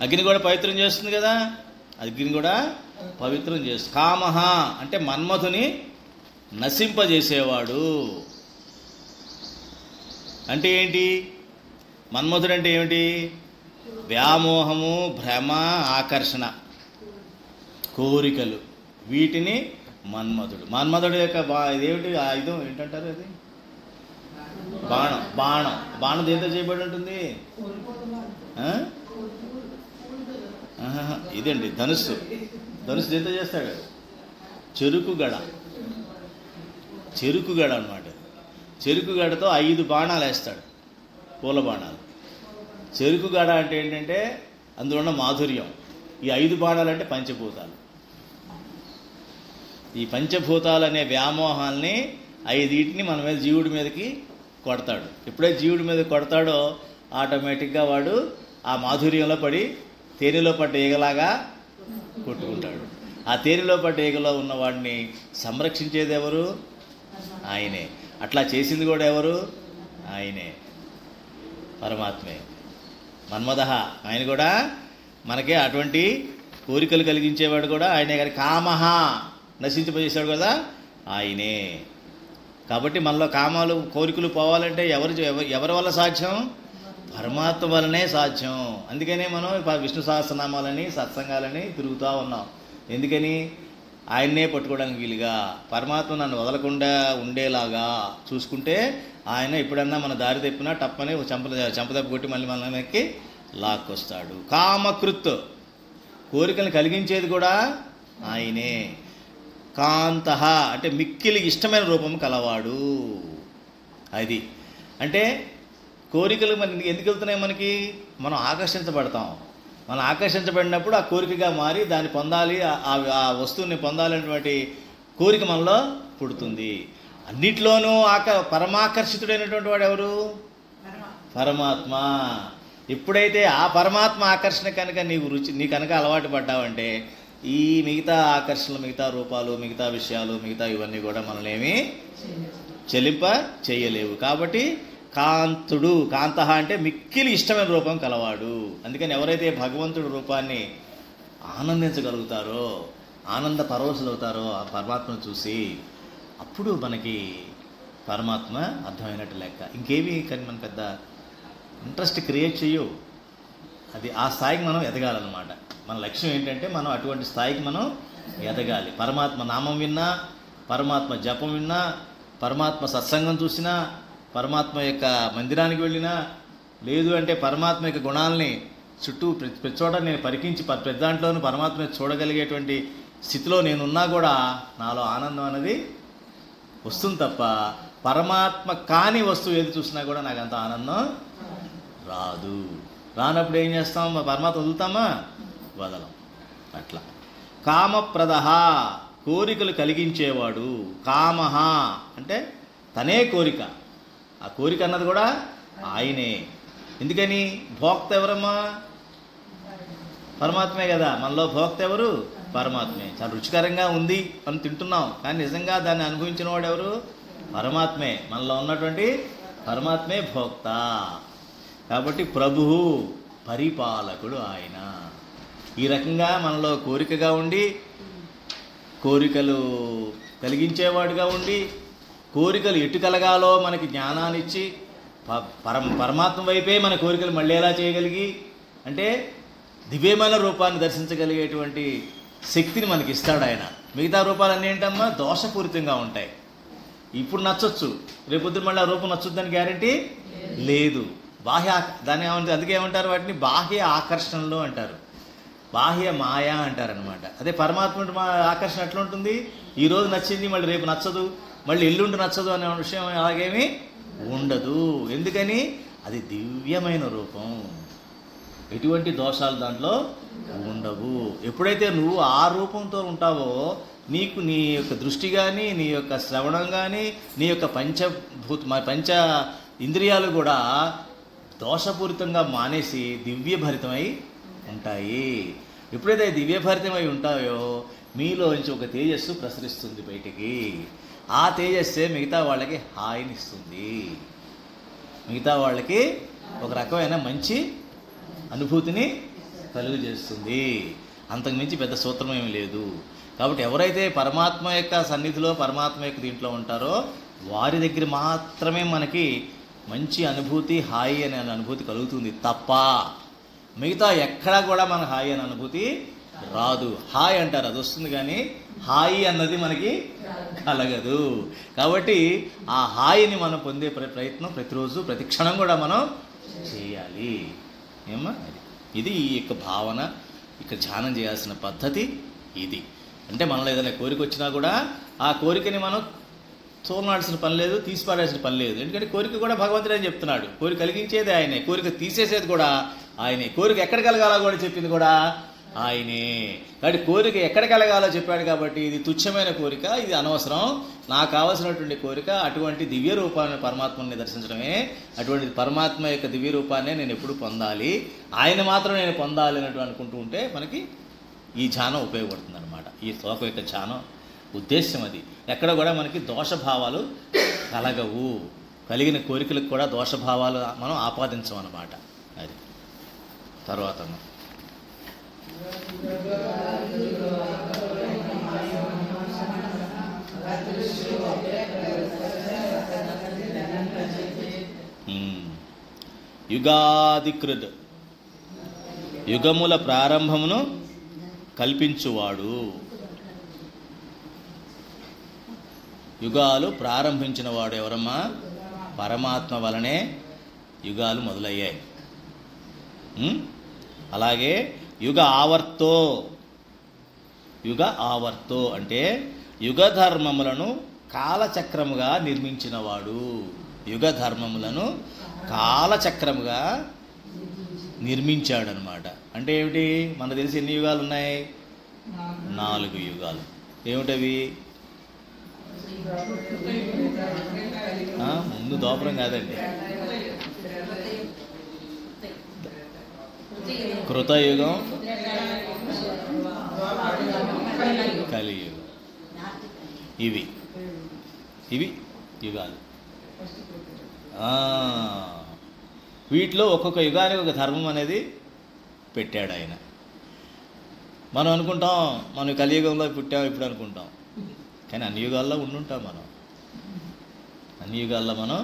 అగ్ని కూడా పవిత్రం చేస్తుంది కదా. అగ్ని కూడా పవిత్రం చేస్తుంది. కామహ అంటే మన్మధుని నశింపజేసేవాడు. అంటే ఏంటి? మన్మధుడు అంటే ఏమిటి? వ్యామోహము, భ్రమ, ఆకర్షణ, కోరికలు, వీటిని మన్మధుడు. మన్మధుడు యొక్క ఇదేమిటి ఆయుధం ఏంటంటారు? అది బాణం. బాణం. బాణం దేంతో చేయబడి ఉంటుంది? ఇదండి ధనుస్సు. ధనుస్సు దేంతో చేస్తాడు? చెరుకు గడ. చెరుకు గడ అనమాట. చెరుకు గడతో 5 బాణాలు వేస్తాడు, పూల బాణాలు. చెరుకు గడ అంటే ఏంటంటే అందులో ఉన్న మాధుర్యం. ఈ 5 బాణాలు అంటే పంచభూతాలు. ఈ పంచభూతాలు అనే వ్యామోహాల్ని 5 మన మీద జీవుడి మీదకి కొడతాడు. ఎప్పుడైతే జీవుడి మీద కొడతాడో ఆటోమేటిక్గా వాడు ఆ మాధుర్యంలో పడి తేనెలో పడ్డ ఈగలాగా కొట్టుకుంటాడు. ఆ తేనెలో పడ్డ ఈగలో ఉన్నవాడిని సంరక్షించేది ఎవరు? ఆయనే. అట్లా చేసింది కూడా ఎవరు? ఆయనే, పరమాత్మే. మన్మదహ ఆయన కూడా మనకే అటువంటి కోరికలు కలిగించేవాడు కూడా ఆయనే. కానీ కామహ నశించిపోయేసాడు కదా ఆయనే. కాబట్టి మనలో కామాలు, కోరికలు పోవాలంటే ఎవరి వల్ల సాధ్యం? పరమాత్మ వల్లనే సాధ్యం. అందుకనే మనం విష్ణు సహస్రనామాలని, సత్సంగాలని తిరుగుతూ ఉన్నాం. ఎందుకని? ఆయన్నే పట్టుకోవడానికి వీలుగా, పరమాత్మ నన్ను వదలకుండా ఉండేలాగా చూసుకుంటే ఆయన ఎప్పుడన్నా మన దారి తప్పినా టప్పని చెంపదెబ్బ కొట్టి మళ్ళీ మనకి లాక్కొస్తాడు. కామకృత్ కోరికలను కలిగించేది కూడా ఆయనే. కాంతః అంటే మిక్కిలి ఇష్టమైన రూపం కలవాడు. అది అంటే కోరికలు మనకి ఎందుకు వెళ్తున్నాయి? మనం ఆకర్షించబడతాం. మనం ఆకర్షించబడినప్పుడు ఆ కోరికగా మారి దాన్ని పొందాలి, ఆ వస్తువుని పొందాలనేటువంటి కోరిక మనలో పుడుతుంది. అన్నిట్లోనూ పరమాకర్షితుడైనటువంటి వాడు ఎవరు? పరమాత్మ. ఎప్పుడైతే ఆ పరమాత్మ ఆకర్షణ కనుక నీ కనుక అలవాటు పడ్డావంటే ఈ మిగతా ఆకర్షణలు, మిగతా రూపాలు, మిగతా విషయాలు, మిగతా ఇవన్నీ కూడా మనల్ని చెలింప చేయలేవు. కాబట్టి కాంతుడు, కాంతః అంటే మిక్కిలి ఇష్టమైన రూపం కలవాడు. అందుకని ఎవరైతే భగవంతుడి రూపాన్ని ఆనందించగలుగుతారో, ఆనంద పరవశులవుతారో ఆ పరమాత్మను చూసి, అప్పుడు మనకి పరమాత్మ అర్థమైనట్టు లెక్క. ఇంకేమీ కానీ మనం పెద్ద ఇంట్రెస్ట్ క్రియేట్ చేయవు. అది ఆ స్థాయికి మనం ఎదగాలన్నమాట. మన లక్ష్యం ఏంటంటే మనం అటువంటి స్థాయికి మనం ఎదగాలి. పరమాత్మ నామం విన్నా, పరమాత్మ జపం విన్నా, పరమాత్మ సత్సంగం చూసినా, పరమాత్మ యొక్క మందిరానికి వెళ్ళినా, లేదు అంటే పరమాత్మ యొక్క గుణాలని చుట్టూ ప్రతి చోట నేను పరికించి ప్రతి దాంట్లోనూ పరమాత్మ చూడగలిగేటువంటి స్థితిలో నేనున్నా కూడా నాలో ఆనందం అనేది వస్తుంది తప్ప పరమాత్మ కాని వస్తువు ఏది చూసినా కూడా నాకు అంత ఆనందం రాదు. రానప్పుడు ఏం చేస్తాం? పరమాత్మ వదులుతామా? వదలం. అట్లా కామప్రదః కోరికలు కలిగించేవాడు. కామః అంటే తనే కోరిక. ఆ కోరిక అన్నది కూడా ఆయనే. ఎందుకని? భోక్త ఎవరమ్మా? పరమాత్మే కదా. మనలో భోక్త ఎవరు? పరమాత్మే. చాలా రుచికరంగా ఉంది మనం తింటున్నాం, కానీ నిజంగా దాన్ని అనుభవించిన వాడు ఎవరు? పరమాత్మే. మనలో ఉన్నటువంటి పరమాత్మే భోక్త. కాబట్టి ప్రభువు, పరిపాలకుడు ఆయన. ఈ రకంగా మనలో కోరికగా ఉండి, కోరికలు కలిగించేవాడుగా ఉండి, కోరికలు ఎటు కలగాలో మనకి జ్ఞానాన్ని ఇచ్చి పరమాత్మ వైపే మన కోరికలు మళ్ళీ ఎలా చేయగలిగి అంటే దివ్యమైన రూపాన్ని దర్శించగలిగేటువంటి శక్తిని మనకి ఇస్తాడు ఆయన. మిగతా రూపాలన్నీ ఏంటమ్మా దోషపూరితంగా ఉంటాయి. ఇప్పుడు నచ్చొచ్చు, రేపొద్దున మళ్ళీ ఆ రూపం నచ్చుద్దని గ్యారంటీ లేదు. దాన్ని ఏమంటారు, అందుకే ఏమంటారు వాటిని బాహ్య ఆకర్షణలు అంటారు, బాహ్య మాయా అంటారనమాట. అదే పరమాత్మ ఆకర్షణ ఎట్లా ఉంటుంది, ఈరోజు నచ్చింది మళ్ళీ రేపు నచ్చదు, మళ్ళీ ఎల్లుండి నచ్చదు అనే విషయం అలాగేమీ ఉండదు. ఎందుకని అది దివ్యమైన రూపం, ఎటువంటి దోషాలు దాంట్లో ఉండవు. ఎప్పుడైతే నువ్వు ఆ రూపంతో ఉంటావో నీకు నీ యొక్క దృష్టి కానీ, నీ యొక్క శ్రవణం కానీ, నీ యొక్క పంచ ఇంద్రియాలు కూడా దోషపూరితంగా మానేసి దివ్యభరితమై ఉంటాయి. ఎప్పుడైతే దివ్యభరితమై ఉంటాయో మీలోంచి ఒక తేజస్సు ప్రసరిస్తుంది బయటికి. ఆ తేజస్సే మిగతా వాళ్ళకి హాయినిస్తుంది, మిగతా వాళ్ళకి ఒక రకమైన మంచి అనుభూతిని కలుగజేస్తుంది. అంతకుమించి పెద్ద సూత్రం ఏమీ లేదు. కాబట్టి ఎవరైతే పరమాత్మ యొక్క సన్నిధిలో, పరమాత్మ యొక్క దీంట్లో ఉంటారో వారి దగ్గర మాత్రమే మనకి మంచి అనుభూతి, హాయి అనే అనుభూతి కలుగుతుంది తప్ప మిగతా ఎక్కడా కూడా మన హాయి అనే అనుభూతి రాదు. హాయ్ అంటారు, అది వస్తుంది, కానీ హాయి అన్నది మనకి కలగదు. కాబట్టి ఆ హాయిని మనం పొందే ప్రయత్నం ప్రతిరోజు, ప్రతి క్షణం కూడా మనం చేయాలి. ఏమ్మా, ఇది ఈ యొక్క భావన, ఇక్కడ ధ్యానం చేయాల్సిన పద్ధతి ఇది. అంటే మనలో ఏదైనా కోరిక వచ్చినా కూడా ఆ కోరికని మనం చూడాల్సిన పని లేదు, తీసిపాడాల్సిన పని లేదు. ఎందుకంటే కోరిక కూడా భగవంతుడే అని చెప్తున్నాడు. కోరిక కలిగించేది ఆయనే, కోరిక తీసేసేది కూడా ఆయనే, కోరిక ఎక్కడ కలగాలో కూడా చెప్పింది కూడా ఆయనే. కాబట్టి కోరిక ఎక్కడ కలగాలో చెప్పాడు. కాబట్టి ఇది తుచ్చమైన కోరిక, ఇది అనవసరం, నాకు కావలసినటువంటి కోరిక అటువంటి దివ్య రూపాన్ని, పరమాత్మని దర్శించడమే. అటువంటి పరమాత్మ యొక్క దివ్య రూపాన్నే నేను ఎప్పుడు పొందాలి, ఆయన మాత్రం నేను పొందాలి అన్నట్టు అనుకుంటూ ఉంటే మనకి ఈ ధ్యానం ఉపయోగపడుతుంది అనమాట. ఈ శ్లోకం యొక్క ధ్యానం ఉద్దేశం అది. ఎక్కడ కూడా మనకి దోషభావాలు కలగవు, కలిగిన కోరికలకు కూడా దోషభావాలు మనం ఆపాదించమన్నమాట. అది తర్వాత యుగాదికృత్, యుగముల ప్రారంభమును కల్పించువాడు. యుగాలు ప్రారంభించిన వాడు ఎవరమ్మా? పరమాత్మ వలనే యుగాలు మొదలయ్యాయి. అలాగే యుగ ఆవర్తో, యుగ ఆవర్తో అంటే యుగ ధర్మములను కాలచక్రముగా నిర్మించినవాడు. యుగ ధర్మములను కాలచక్రముగా నిర్మించాడనమాట. అంటే ఏమిటి? మనకు తెలిసి ఎన్ని యుగాలు ఉన్నాయి? 4 యుగాలు. ఏమిటవి? ముందు దోపరం కాదండి, కృతయుగం, కలియుగం. ఇవి యుగాలు. వీటిలో ఒక్కొక్క యుగానికి ఒక ధర్మం అనేది పెట్టాడు ఆయన. మనం అనుకుంటాం మనం కలియుగంలో పుట్టాం ఇప్పుడు అనుకుంటాం, కానీ అన్ని యుగాల్లో ఉండుంటాం మనం, అన్ని యుగాల్లో మనం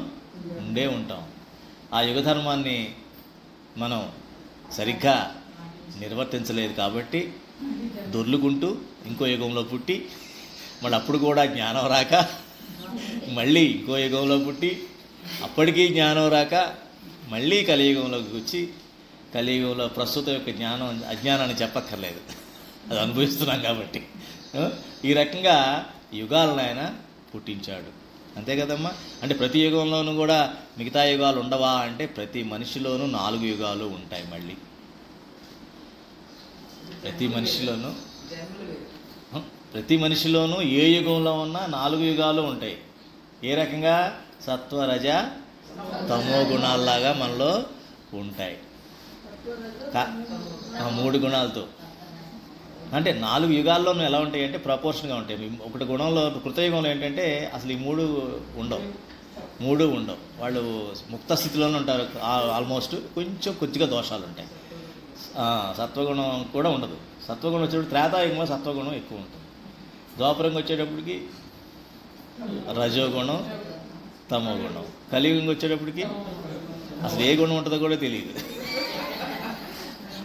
ఉండే ఉంటాం. ఆ యుగ ధర్మాన్ని మనం సరిగ్గా నిర్వర్తించలేదు కాబట్టి దొర్లుకుంటూ ఇంకో యుగంలో పుట్టి, మళ్ళీ అప్పుడు కూడా జ్ఞానం రాక మళ్ళీ ఇంకో యుగంలో పుట్టి, అప్పటికీ జ్ఞానం రాక మళ్ళీ కలియుగంలోకి వచ్చి, కలియుగంలో ప్రస్తుతం యొక్క అజ్ఞానాన్ని చెప్పక్కర్లేదు, అది అనుభవిస్తున్నాం కాబట్టి ఈ రకంగా యుగాలను ఆయన పుట్టించాడు. అంతే కదమ్మా. అంటే ప్రతి యుగంలోనూ కూడా మిగతా యుగాలు ఉండవా అంటే ప్రతి మనిషిలోనూ 4 యుగాలు ఉంటాయి. మళ్ళీ ప్రతి మనిషిలోనూ ఏ యుగంలో ఉన్నా 4 యుగాలు ఉంటాయి. ఏ రకంగా? సత్వ, రజ, తమో గుణాల్లాగా మనలో ఉంటాయి. 3 గుణాలతో. అంటే 4 యుగాల్లోనూ ఎలా ఉంటాయి అంటే ప్రపోర్షన్గా ఉంటాయి. ఒకటి గుణంలో, కృతయుగంలో ఏంటంటే అసలు ఈ 3 ఉండవు. వాళ్ళు ముక్త స్థితిలోనే ఉంటారు ఆల్మోస్ట్. కొద్దిగా దోషాలు ఉంటాయి. సత్వగుణం కూడా ఉండదు. సత్వగుణం వచ్చేటప్పుడు త్రేతాయుగంలో సత్వగుణం ఎక్కువ ఉంటుంది. ద్వాపరంగా వచ్చేటప్పటికి రజోగుణం, తమోగుణం. కలియుగంగా వచ్చేటప్పటికి అసలు ఏ గుణం ఉంటుందో కూడా తెలియదు.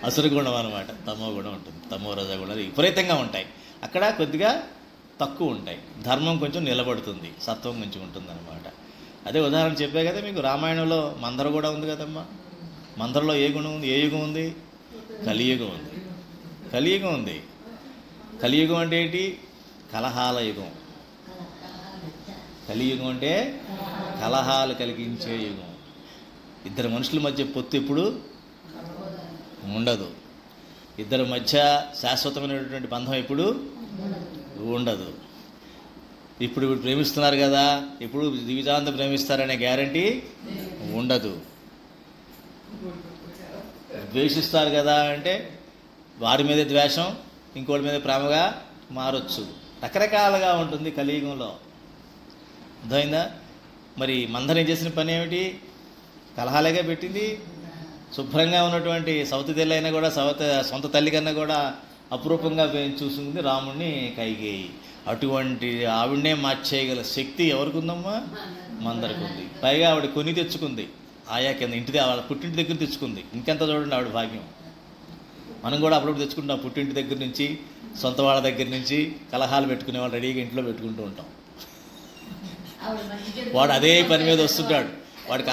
అసురు గుణం అనమాట. తమో గుణం ఉంటుంది. తమో రజోగుణాలు విపరీతంగా ఉంటాయి. అక్కడ కొద్దిగా తక్కువ ఉంటాయి. ధర్మం కొంచెం నిలబడుతుంది, సత్వం కొంచెం ఉంటుంది అనమాట. అదే ఉదాహరణ చెప్పే కదా మీకు. రామాయణంలో మందర కూడా ఉంది కదమ్మా. మందరలో ఏ గుణం ఉంది? ఏ యుగం ఉంది? కలియుగం ఉంది. కలియుగం ఉంది. కలియుగం అంటే ఏంటి? కలహాల యుగం. కలియుగం అంటే కలహాలు కలిగించే యుగం. ఇద్దరు మనుషుల మధ్య పొత్తు ఎప్పుడు ఉండదు. ఇద్దరి మధ్య శాశ్వతమైనటువంటి బంధం ఎప్పుడు ఉండదు. ఇప్పుడు ప్రేమిస్తున్నారు కదా, ఇప్పుడు జీవితాంతం ప్రేమిస్తారనే గ్యారంటీ ఉండదు. ద్వేషిస్తారు కదా అంటే వారి మీద ద్వేషం ఇంకోటి మీద ప్రేమగా మారొచ్చు. రకరకాలుగా ఉంటుంది కలియుగంలో. అర్థమైందా? మరి మందరం చేసిన పని ఏమిటి? కలహాలేగా పెట్టింది. శుభ్రంగా ఉన్నటువంటి సవతి తల్లి అయినా కూడా సొంత తల్లి కన్నా కూడా అపురూపంగా చూసుకుంది రాముడిని కైకేయి. అటువంటి ఆవిడనే మార్చేయగల శక్తి ఎవరికి ఉందమ్మా? మందరికి ఉంది. పైగా ఆవిడ కొని తెచ్చుకుంది. ఆయా కింద ఇంటిది వాళ్ళ పుట్టింటి దగ్గర తెచ్చుకుంది. ఇంకెంత చూడండి ఆవిడ భాగ్యం. మనం కూడా అప్పుడప్పుడు తెచ్చుకుంటాం. పుట్టింటి దగ్గర నుంచి, సొంత వాళ్ళ దగ్గర నుంచి కలహాలు పెట్టుకునే వాళ్ళు రెడీగా ఇంట్లో పెట్టుకుంటూ ఉంటాం. వాడు అదే పని మీద వస్తుంటాడు. వాడు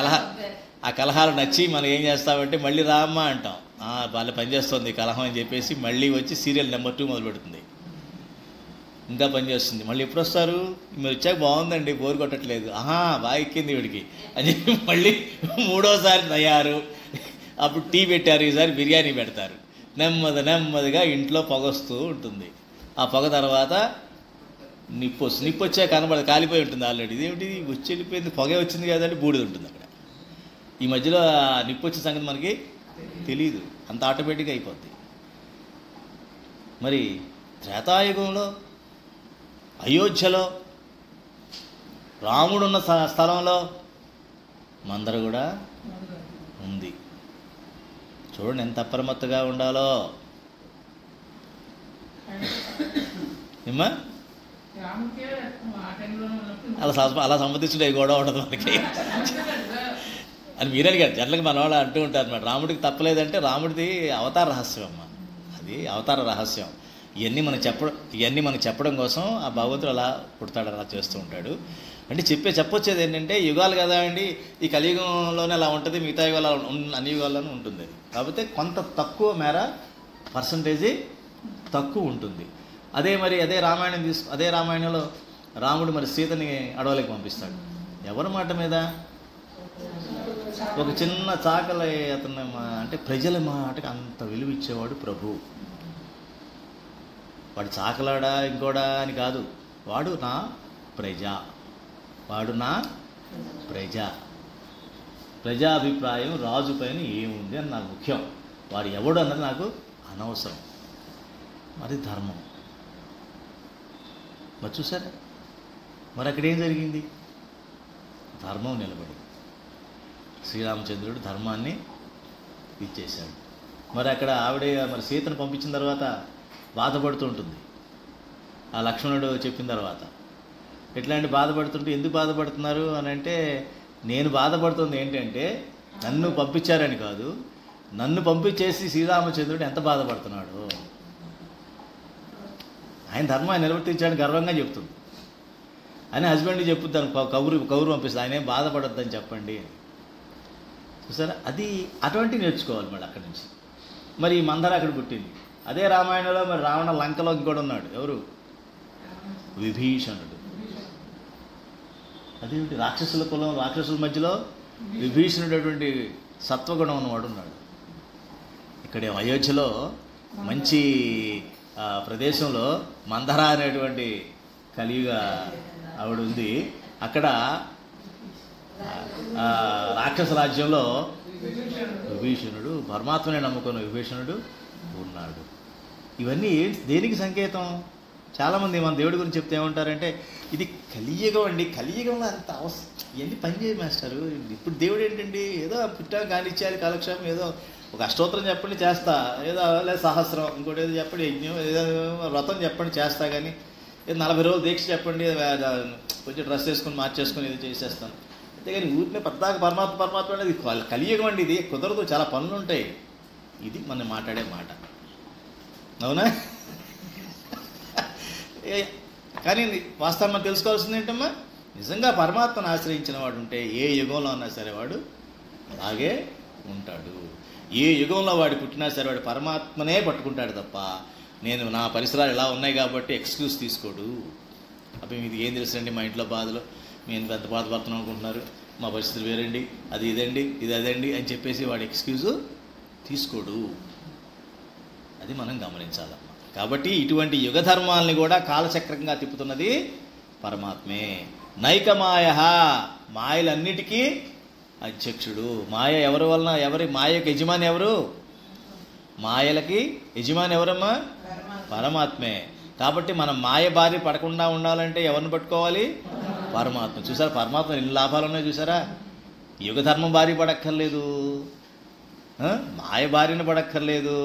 ఆ కలహాలు నచ్చి మనం ఏం చేస్తామంటే మళ్ళీ రామ్మా అంటాం. వాళ్ళ పనిచేస్తుంది కలహం అని చెప్పేసి మళ్ళీ వచ్చి సీరియల్ నెంబర్ 2 మొదలు పెడుతుంది. ఇంకా పనిచేస్తుంది. మళ్ళీ ఎప్పుడు వస్తారు? మీరు వచ్చాక బాగుందండి, బోరు కొట్టట్లేదు. బాగా ఎక్కింది వీడికి అని చెప్పి మళ్ళీ 3వసారి తయారు. అప్పుడు టీ పెట్టారు, ఈసారి బిర్యానీ పెడతారు. నెమ్మదిగా ఇంట్లో పొగొస్తూ ఉంటుంది. ఆ పొగ తర్వాత నిప్పు వచ్చా కనబడదు, కాలిపోయి ఉంటుంది ఆల్రెడీ. ఇదేమిటి వచ్చి వెళ్ళిపోయింది, పొగే వచ్చింది కదండి, బూడిద ఉంటుంది అక్కడ. ఈ మధ్యలో నిప్పు వచ్చే సంగతి మనకి తెలియదు. అంత ఆటోమేటిక్గా అయిపోద్ది. మరి త్రేతాయుగంలో అయోధ్యలో రాముడున్న స్థలంలో మందర కూడా ఉంది. చూడండి ఎంత అప్రమత్తగా ఉండాలో. ఏమ్మా అలా సంబంధించిన గొడవ ఉండదు మనకి అని మీరు అడిగారు. జనరల్గా మన వాళ్ళు అంటూ ఉంటారు అన్నమాట, రాముడికి తప్పలేదంటే రాముడిది అవతార రహస్యం అమ్మ. అది అవతార రహస్యం. ఇవన్నీ మనం చెప్పడం కోసం ఆ భగవంతుడు అలా పుడతాడు, అలా చేస్తూ ఉంటాడు. అంటే చెప్పొచ్చేది ఏంటంటే యుగాలు కదా అండి, ఈ కలియుగంలోనే అలా ఉంటుంది, మిగతా యుగాలు అన్ని యుగాల్లోనూ ఉంటుంది అది. కాకపోతే కొంత తక్కువ మేర పర్సంటేజీ తక్కువ ఉంటుంది. అదే రామాయణంలో రాముడు మరి సీతని అడవులకు పంపిస్తాడు. ఎవరి మాట మీద? ఒక చిన్న చాకలి అతను అంటే ప్రజల మాటకి అంత విలువ ఇచ్చేవాడు ప్రభు. వాడు చాకలాడా ఇంకోడా అని కాదు, వాడు నా ప్రజాభిప్రాయం రాజు పైన ఏముంది అని నాకు ముఖ్యం. వాడు ఎవడు అన్నది నాకు అనవసరం. అది ధర్మం. మరి చూసారా, మరి అక్కడ ఏం జరిగింది? ధర్మం నిలబడి శ్రీరామచంద్రుడు ధర్మాన్ని ఇచ్చేశాడు. మరి అక్కడ ఆవిడే మరి సీతను పంపించిన తర్వాత బాధపడుతూ ఉంటుంది. ఆ లక్ష్మణుడు చెప్పిన తర్వాత ఎట్లాంటి బాధపడుతుంటే, ఎందుకు బాధపడుతున్నారు అని అంటే, నేను బాధపడుతుంది ఏంటంటే నన్ను పంపించారని కాదు, నన్ను పంపించేసి శ్రీరామచంద్రుడు ఎంత బాధపడుతున్నాడు. ఆయన ధర్మాన్ని నిర్వర్తించాడని గర్వంగా చెప్తుంది. అని హస్బెండ్కి చెప్పుద్దాను, కౌరు పంపిస్తుంది, ఆయన ఏం బాధపడొద్దని చెప్పండి. చూసారా, అది అటువంటివి నేర్చుకోవాలి మళ్ళీ అక్కడి నుంచి. మరి మందర అక్కడ పుట్టింది. అదే రామాయణంలో మరి రావణ లంకలోకి కూడా ఉన్నాడు. ఎవరు? విభీషణుడు. అదేమిటి, రాక్షసుల మధ్యలో విభీషణుడు అటువంటి సత్వగుణం ఉన్నవాడు ఉన్నాడు. ఇక్కడ అయోధ్యలో మంచి ప్రదేశంలో మందర అనేటువంటి కలియుగ ఆవిడ ఉంది. అక్కడ రాక్షస రాజ్యంలో విభీషణుడు, పరమాత్మనే నమ్ముకున్న విభీషణుడు ఉన్నాడు. ఇవన్నీ దేనికి సంకేతం? చాలామంది మన దేవుడి గురించి చెప్తే ఏమంటారంటే, ఇది కలియుగం అండి, కలియుగంలో అంత ఇవన్నీ పనిచేయ మాస్టారు. ఇప్పుడు దేవుడు ఏంటండి, ఏదో పుట్టా కానిచ్చేయాలి కాలక్షేపం, ఏదో ఒక అష్టోత్తరం చెప్పండి చేస్తా, ఏదో లేదా సహస్రం, ఇంకోటి ఏదో చెప్పండి, యజ్ఞం ఏదో వ్రతం చెప్పండి చేస్తా, కానీ ఏదో 40 రోజులు దీక్ష చెప్పండి, కొంచెం డ్రెస్ వేసుకొని మార్చేసుకొని ఏదో చేసేస్తాను. అంతేగాని ఊరినే పద్దాక పరమాత్మ అనేది కలియుగం అండి, ఇది కుదరదు, చాలా పనులు ఉంటాయి. ఇది మనం మాట్లాడే మాట, అవునా? కానీ వాస్తవం మనం తెలుసుకోవాల్సింది ఏంటమ్మా, నిజంగా పరమాత్మను ఆశ్రయించిన వాడు ఉంటే ఏ యుగంలో ఉన్నా సరే వాడు అలాగే ఉంటాడు. ఏ యుగంలో వాడు పుట్టినా సరే వాడు పరమాత్మనే పట్టుకుంటాడు తప్ప నేను నా పరిసరాలు ఇలా ఉన్నాయి కాబట్టి ఎక్స్క్యూజ్ తీసుకోడు. అప్పుడు మీకు ఏం తెలుసండి, మా ఇంట్లో బాధలు, మేము పెద్ద బాధపడుతున్నాం అనుకుంటున్నారు, మా పరిస్థితులు వేరండి, అది ఇదండి ఇది అదండి అని చెప్పేసి వాడు ఎక్స్క్యూజు తీసుకోడు. అది మనం గమనించాలమ్మా. కాబట్టి ఇటువంటి యుగ ధర్మాలని కూడా కాలచక్రంగా తిప్పుతున్నది పరమాత్మే. నైకమాయ, మాయలన్నిటికీ అధ్యక్షుడు. మాయ ఎవరి వలన, ఎవరి మాయకి యజమాని ఎవరు? మాయలకి యజమాని ఎవరమ్మా? పరమాత్మే. కాబట్టి మనం మాయ బారి పడకుండా ఉండాలంటే ఎవరిని పట్టుకోవాలి? పరమాత్మ. చూసారా పరమాత్మ ఎన్ని లాభాలు ఉన్నాయో చూసారా? యుగ ధర్మం బారి పడక్కర్లేదు, మాయ బారిన పడక్కర్లేదు,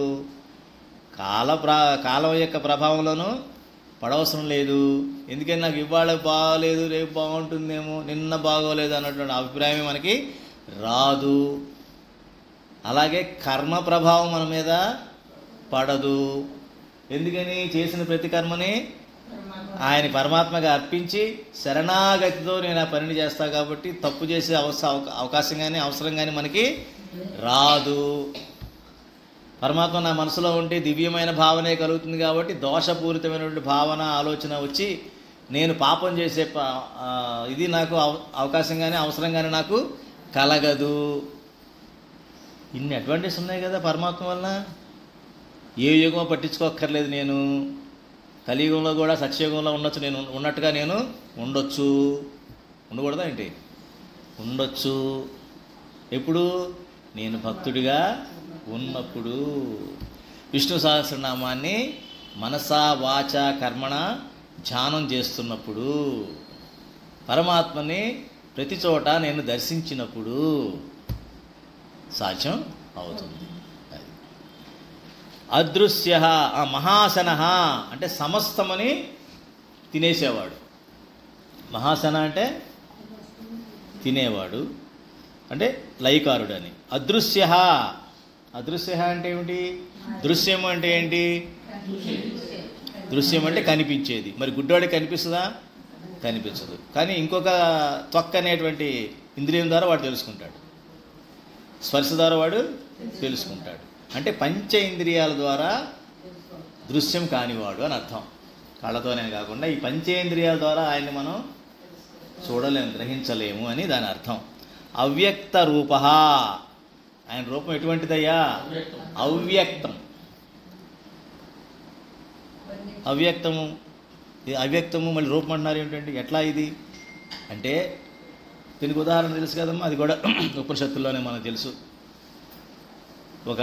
కాలం యొక్క ప్రభావంలోనూ పడవసరం లేదు. ఎందుకని నాకు ఇవాళ బాగోలేదు రేపు బాగుంటుందేమో, నిన్న బాగోలేదు అన్నటువంటి అభిప్రాయమే మనకి రాదు. అలాగే కర్మ ప్రభావం మన మీద పడదు. ఎందుకని? చేసిన ప్రతి కర్మని ఆయన పరమాత్మగా అర్పించి శరణాగతితో నేను ఆ పనిని చేస్తా కాబట్టి తప్పు చేసే అవకాశం కానీ అవసరం కానీ మనకి రాదు. పరమాత్మ నా మనసులో ఉంటే దివ్యమైన భావనే కలుగుతుంది కాబట్టి దోషపూరితమైనటువంటి భావన ఆలోచన వచ్చి నేను పాపం చేసే ఇది నాకు అవకాశం కానీ అవసరం కానీ నాకు కలగదు. ఇన్ని అడ్వాంటేజ్ ఉన్నాయి కదా పరమాత్మ వలన. ఏ యుగమో పట్టించుకోక్కర్లేదు. నేను కలియుగంలో కూడా సత్యయుగంలో ఉండొచ్చు, నేను ఉన్నట్టుగా నేను ఉండొచ్చు. ఉండకూడదా ఏంటి? ఉండొచ్చు. ఎప్పుడు? నేను భక్తుడిగా ఉన్నప్పుడు. విష్ణు సహస్రనామాన్ని మనసా వాచ కర్మణ ధ్యానం చేస్తున్నప్పుడు, పరమాత్మని ప్రతి చోట నేను దర్శించినప్పుడు సాధ్యం అవుతుంది. అదృశ్య మహాసన అంటే సమస్తమని తినేసేవాడు. మహాసన అంటే తినేవాడు, అంటే లయకారుడు అని. అదృశ్య, అదృశ్య అంటే ఏమిటి? దృశ్యము అంటే ఏంటి? దృశ్యం అంటే కనిపించేది. మరి గుడ్డోడికి కనిపిస్తుందా? కనిపించదు. కానీ ఇంకొక త్వక్ అనేటువంటి ఇంద్రియం ద్వారా వాడు తెలుసుకుంటాడు, స్పర్శ ద్వారా వాడు తెలుసుకుంటాడు. అంటే పంచ ఇంద్రియాల ద్వారా దృశ్యం కానివాడు అని అర్థం. కళ్ళతోనే కాకుండా ఈ పంచేంద్రియాల ద్వారా ఆయన్ని మనం చూడలేము, గ్రహించలేము అని దాని అర్థం. అవ్యక్త రూప, ఆయన రూపం ఎటువంటిదయ్యా? అవ్యక్తం. అవ్యక్తము, అవ్యక్తము మళ్ళీ రూపం అంటున్నారు ఏమిటండి? ఎట్లా ఇది అంటే దీనికి ఉదాహరణ తెలుసు కదమ్మా, అది కూడా ఉపనిషత్తుల్లోనే మనకు తెలుసు. ఒక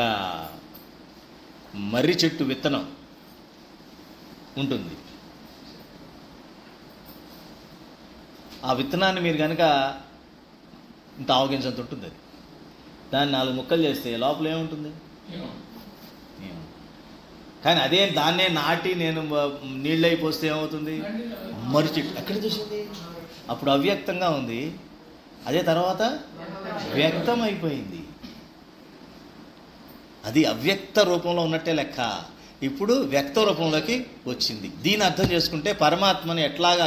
మర్రి చెట్టు విత్తనం ఉంటుంది. ఆ విత్తనాన్ని మీరు కనుక ఇంత ఆవగించంత ఉంటుంది. అది దాన్ని 4 ముక్కలు చేస్తే లోపల ఏముంటుంది? కానీ అదే దాన్నే నాటి నేను నీళ్ళు అయిపోస్తే ఏమవుతుంది? మర్రి చెట్టు. ఎక్కడ చూసింది? అప్పుడు అవ్యక్తంగా ఉంది, అదే తర్వాత వ్యక్తం అయిపోయింది. అది అవ్యక్త రూపంలో ఉన్నట్టే లెక్క, ఇప్పుడు వ్యక్త రూపంలోకి వచ్చింది. దీన్ని అర్థం చేసుకుంటే పరమాత్మని ఎట్లాగా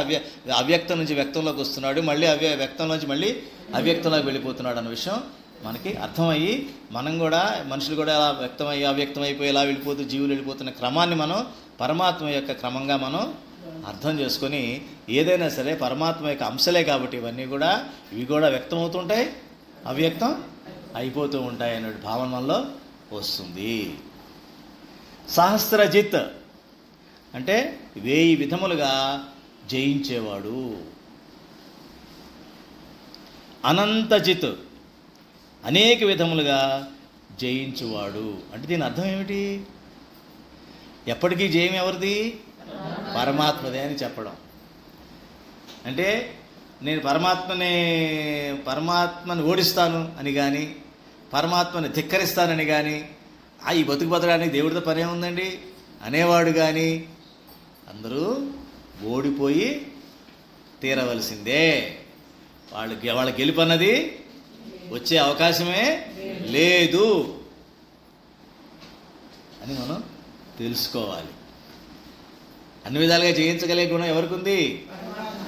అవ్యక్తం నుంచి వ్యక్తంలోకి వస్తున్నాడు, మళ్ళీ వ్యక్తంలోంచి మళ్ళీ అవ్యక్తంలోకి వెళ్ళిపోతున్నాడు అన్న విషయం మనకి అర్థమయ్యి, మనం కూడా మనుషులు కూడా ఎలా వ్యక్తమయ్యి అవ్యక్తం అయిపోయి ఎలా వెళ్ళిపోతూ జీవులు వెళ్ళిపోతున్న క్రమాన్ని మనం పరమాత్మ యొక్క క్రమంగా మనం అర్థం చేసుకొని, ఏదైనా సరే పరమాత్మ యొక్క అంశలే కాబట్టి ఇవన్నీ కూడా, ఇవి కూడా వ్యక్తమవుతుంటాయి, అవ్యక్తం అయిపోతూ ఉంటాయి అనే భావన మనలో వస్తుంది. సహస్రజిత్ అంటే 1000 విధములుగా జయించేవాడు. అనంతజిత్ అనేక విధములుగా జయించువాడు. అంటే దీని అర్థం ఏమిటి? ఎప్పటికీ జయం ఎవరిది? పరమాత్మదే అని చెప్పడం. అంటే నేను పరమాత్మని ఓడిస్తాను అని కానీ, పరమాత్మని ధిక్కరిస్తానని కానీ ఈ బతుకు బతకడానికి దేవుడితో పని ఏముందండి అనేవాడు కానీ అందరూ ఓడిపోయి తీరవలసిందే. వాళ్ళ గెలుపు అన్నది వచ్చే అవకాశమే లేదు అని మనం తెలుసుకోవాలి. అన్ని విధాలుగా జయించగలిగే గుణం ఎవరికి ఉంది?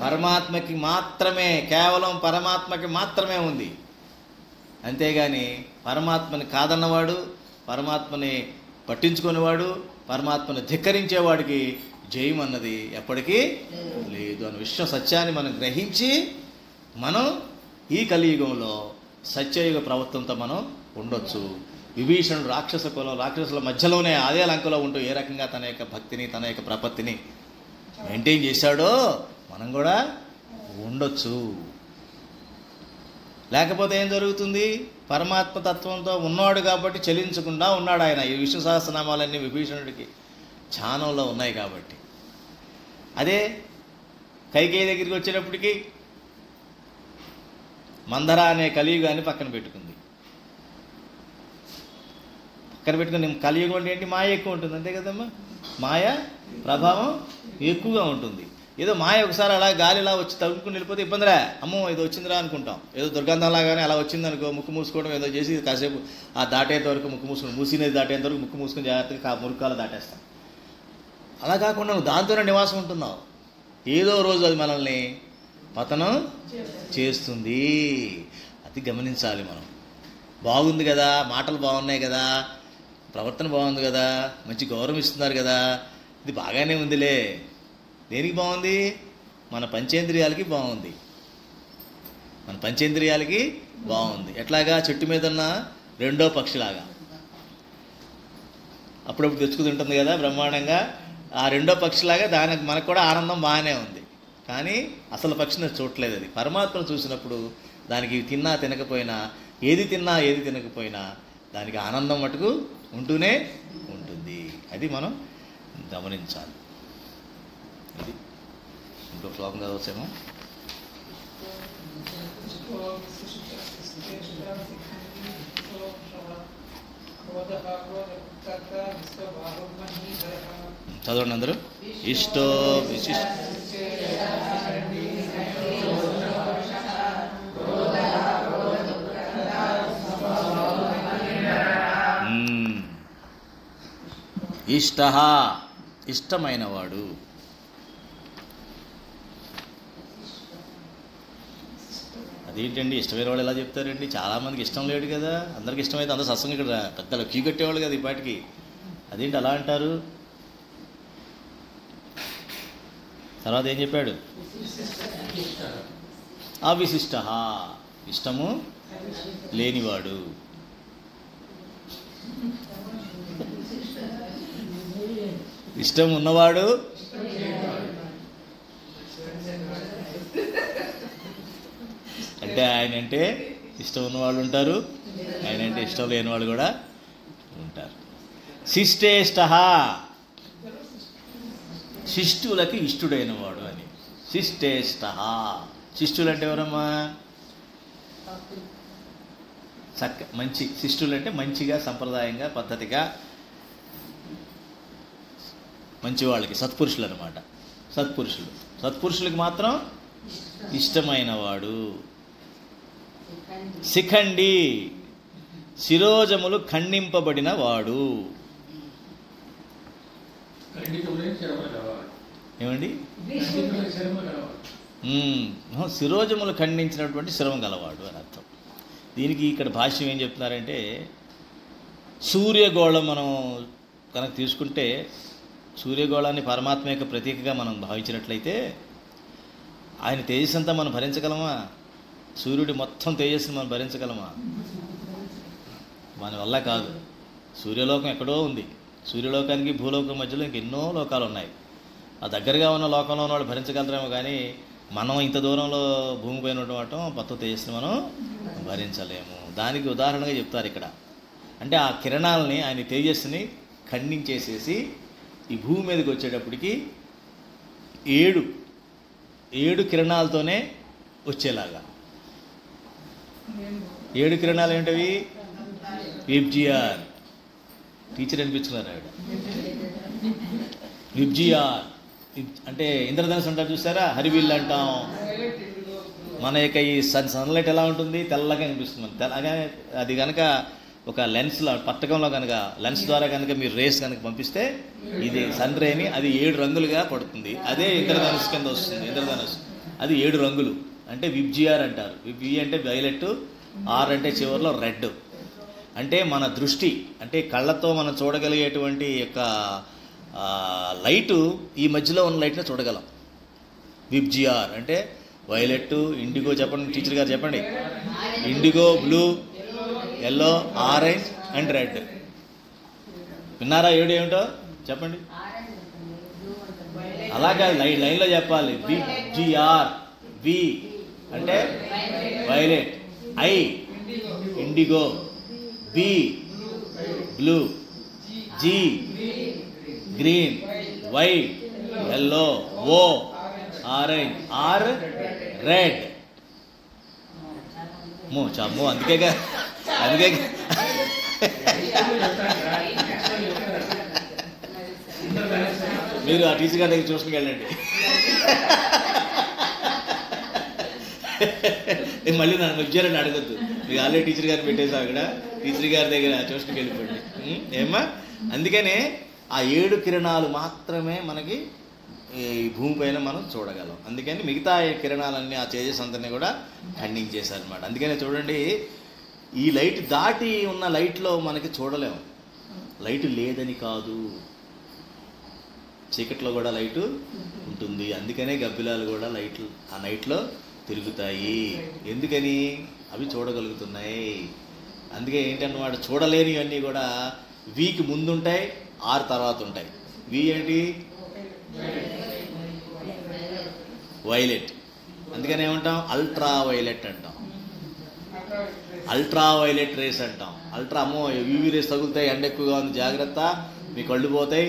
పరమాత్మకి మాత్రమే, కేవలం పరమాత్మకి మాత్రమే ఉంది. అంతేగాని పరమాత్మని కాదన్నవాడు, పరమాత్మని పట్టించుకునేవాడు, పరమాత్మని ధిక్కరించేవాడికి జయం అన్నది ఎప్పటికీ లేదు అన్న విషయం సత్యాన్ని మనం గ్రహించి మనం ఈ కలియుగంలో సత్యయుగ ప్రవర్తనతో మనం ఉండొచ్చు. విభీషణుడు రాక్షసుల మధ్యలోనే అదే లంకలో ఉంటూ ఏ రకంగా తన యొక్క భక్తిని తన యొక్క ప్రపత్తిని మెయింటైన్ చేశాడో మనం కూడా ఉండొచ్చు. లేకపోతే ఏం జరుగుతుంది? పరమాత్మ తత్వంతో ఉన్నాడు కాబట్టి చలించకుండా ఉన్నాడు ఆయన. ఈ విష్ణు సహస్రనామాలన్నీ విభీషణుడికి ధ్యానంలో ఉన్నాయి కాబట్టి. అదే కైకేయి దగ్గరికి వచ్చేటప్పటికి మందర అనే కలియుగాన్ని పక్కన పెట్టుకుంది. కలియుగం అంటే ఏంటి? మాయ ఎక్కువ ఉంటుంది, అంతే కదమ్మా. మాయ ప్రభావం ఎక్కువగా ఉంటుంది. ఏదో మాయ ఒకసారి అలా గాలిలా వచ్చి తగ్గుకుని వెళ్ళిపోతే ఇబ్బందిరా, అమ్మో ఏదో వచ్చిందిరా అనుకుంటాం. ఏదో దుర్గంధంలాగానే అలా వచ్చిందనుకో ముక్కు మూసుకోవడం ఏదో చేసి కాసేపు ఆ దాటేంత వరకు ముక్కు మూసుకుని, మూసినది దాటేంత వరకు ముక్కు మూసుకొని జాగ్రత్తగా మురుకాలు దాటేస్తాం. అలా కాకుండా నువ్వు దాంతోనే నివాసం ఉంటున్నావు. ఏదో రోజు అది మనల్ని పతనం చేస్తుంది. అది గమనించాలి మనం. బాగుంది కదా, మాటలు బాగున్నాయి కదా, ప్రవర్తన బాగుంది కదా, మంచి గౌరవం ఇస్తున్నారు కదా, ఇది బాగానే ఉందిలే. దేనికి బాగుంది? మన పంచేంద్రియాలకి బాగుంది. మన పంచేంద్రియాలకి బాగుంది. ఎట్లాగా? చెట్టు మీద ఉన్న రెండో పక్షిలాగా అప్పుడప్పుడు తెచ్చుకుని ఉంటుంది కదా బ్రహ్మాండంగా. ఆ రెండో పక్షిలాగా దానికి మనకు కూడా ఆనందం బాగానే ఉంది. కానీ అసలు పక్షిని చూడలేదు. అది పరమాత్మను చూసినప్పుడు దానికి తిన్నా తినకపోయినా, ఏది తిన్నా ఏది తినకపోయినా దానికి ఆనందం మటుకు ఉంటూనే ఉంటుంది. అది మనం గమనించాలి. అది ఇంకో శ్లోకం చదవచ్చేమో. చదవండి అందరూ. ఇష్టో విశిష్ట ఇష్ట, ఇష్టమైనవాడు. అదేంటండి ఇష్టమైన వాళ్ళు ఎలా చెప్తారండి? చాలామందికి ఇష్టం లేడు కదా. అందరికి ఇష్టమైతే అందరూ సత్సంగం ఇక్కడ పెద్దలు క్యూ కట్టేవాళ్ళు కదా ఈ పాటికి. అదేంటి అలా అంటారు? తర్వాత ఏం చెప్పాడు? అవిశిష్ట, ఇష్టము లేనివాడు. ఇష్టం ఉన్నవాడు అంటే ఆయన అంటే ఇష్టం ఉన్నవాళ్ళు ఉంటారు, ఆయన అంటే ఇష్టం లేని వాళ్ళు కూడా ఉంటారు. శిష్టేష్ట, శిష్టులకి ఇష్టుడైన వాడు అని. శిష్టేష్ట, శిష్టులు అంటే ఎవరమ్మా? మంచి శిష్టులు అంటే మంచిగా, సంప్రదాయంగా, పద్ధతిగా మంచి వాళ్ళకి సత్పురుషులు అనమాట. సత్పురుషులకి మాత్రం ఇష్టమైన వాడు. శిఖండి, శిరోజములు ఖండింపబడిన వాడు. ఏమండి? శిరోజములు ఖండించినటువంటి శిరం గలవాడు అని అర్థం. దీనికి ఇక్కడ భాష్యం ఏం చెప్తున్నారంటే, సూర్యగోళం మనం కనుక తీసుకుంటే, సూర్యగోళాన్ని పరమాత్మ యొక్క ప్రతీకగా మనం భావించినట్లయితే ఆయన తేజస్సు అంతా మనం భరించగలమా? సూర్యుడి మొత్తం తేజస్సుని మనం భరించగలమా? మన వల్ల కాదు. సూర్యలోకం ఎక్కడో ఉంది. సూర్యలోకానికి భూలోకం మధ్యలో ఇంకెన్నో లోకాలు ఉన్నాయి. ఆ దగ్గరగా ఉన్న లోకంలో ఉన్న వాళ్ళు భరించగలరేమో, కానీ మనం ఇంత దూరంలో భూమిపైన ఉండటం మొత్తం తేజస్సుని మనం భరించలేము. దానికి ఉదాహరణగా చెప్తారు ఇక్కడ. అంటే ఆ కిరణాలని, ఆయన తేజస్సుని ఖండించేసేసి ఈ భూమి మీదకి వచ్చేటప్పటికి ఏడు కిరణాలతోనే వచ్చేలాగా. 7 కిరణాలు ఏంటవి? విబ్జిఆర్. టీచర్ అనిపించుకున్నారు ఆవిడ. విబ్జిఆర్ అంటే ఇంద్రధనుసు అంటారు చూసారా, హరివిల్ అంటాం. మన యొక్క ఈ సన్లైట్ ఎలా ఉంటుంది, తెల్లగా అనిపిస్తుంది. తెల్లగానే అది కనుక ఒక లెన్స్లో పట్టకంలో కనుక లెన్స్ ద్వారా కనుక మీరు రేస్ కనుక పంపిస్తే ఇది సన్ రేని అది 7 రంగులుగా పడుతుంది. అదే ఇంద్రధనుసు కింద వస్తుంది. ఇంద్రధనుసు అది 7 రంగులు అంటే విబ్జిఆర్ అంటారు. వి అంటే వైలెట్, ఆర్ అంటే చివరిలో రెడ్. అంటే మన దృష్టి అంటే కళ్ళతో మనం చూడగలిగేటువంటి యొక్క లైటు ఈ మధ్యలో ఉన్న లైట్ని చూడగలం. విబ్జిఆర్ అంటే వైలెట్, ఇండిగో చెప్పండి టీచర్ గారు చెప్పండి. IndiGo, blue, yellow, orange and red. విన్నారా 7 ఏమిటో చెప్పండి. అలాగా లైన్లో చెప్పాలి. విబ్జిఆర్. వి అంటే violet, I indigo, B blue, G green, Y yellow, O orange, R red. చమ్మో అందుకే మీరు ఆ టీచర్ గారి దగ్గర చూసుకుని వెళ్ళండి. మళ్ళీ నన్ను విద్యారని అడగద్దు. మీకు ఆల్రెడీ టీచర్ గారిని పెట్టేసాం అక్కడ. టీచర్ గారి దగ్గర ట్యూషన్కి వెళ్ళిపోండి. ఏమ్మా, అందుకనే ఆ 7 కిరణాలు మాత్రమే మనకి ఈ భూమిపైన మనం చూడగలం. అందుకని మిగతా కిరణాలన్నీ ఆ తేజస్ అంతని కూడా ఖండించేశారనమాట. అందుకనే చూడండి, ఈ లైట్ దాటి ఉన్న లైట్లో మనకి చూడలేము. లైట్ లేదని కాదు, చీకట్లో కూడా లైటు ఉంటుంది. అందుకనే గబ్బిలాలు కూడా ఆ నైట్లో తిరుగుతాయి. ఎందుకని? అవి చూడగలుగుతున్నాయి. అందుకే ఏంటన్నమాట, చూడలేనివన్నీ కూడా వీకి ముందుంటాయి, ఆర్ తర్వాత ఉంటాయి. వి ఏంటి? వైలెట్. అందుకని ఏమంటాం? అల్ట్రా వైలెట్ అంటాం. అల్ట్రా వైలెట్ రేస్ అంటాం. అమ్మో యూవీ రేస్ తగులుతాయి, ఎండ ఎక్కువగా ఉంది జాగ్రత్త, మీ కళ్ళు పోతాయి,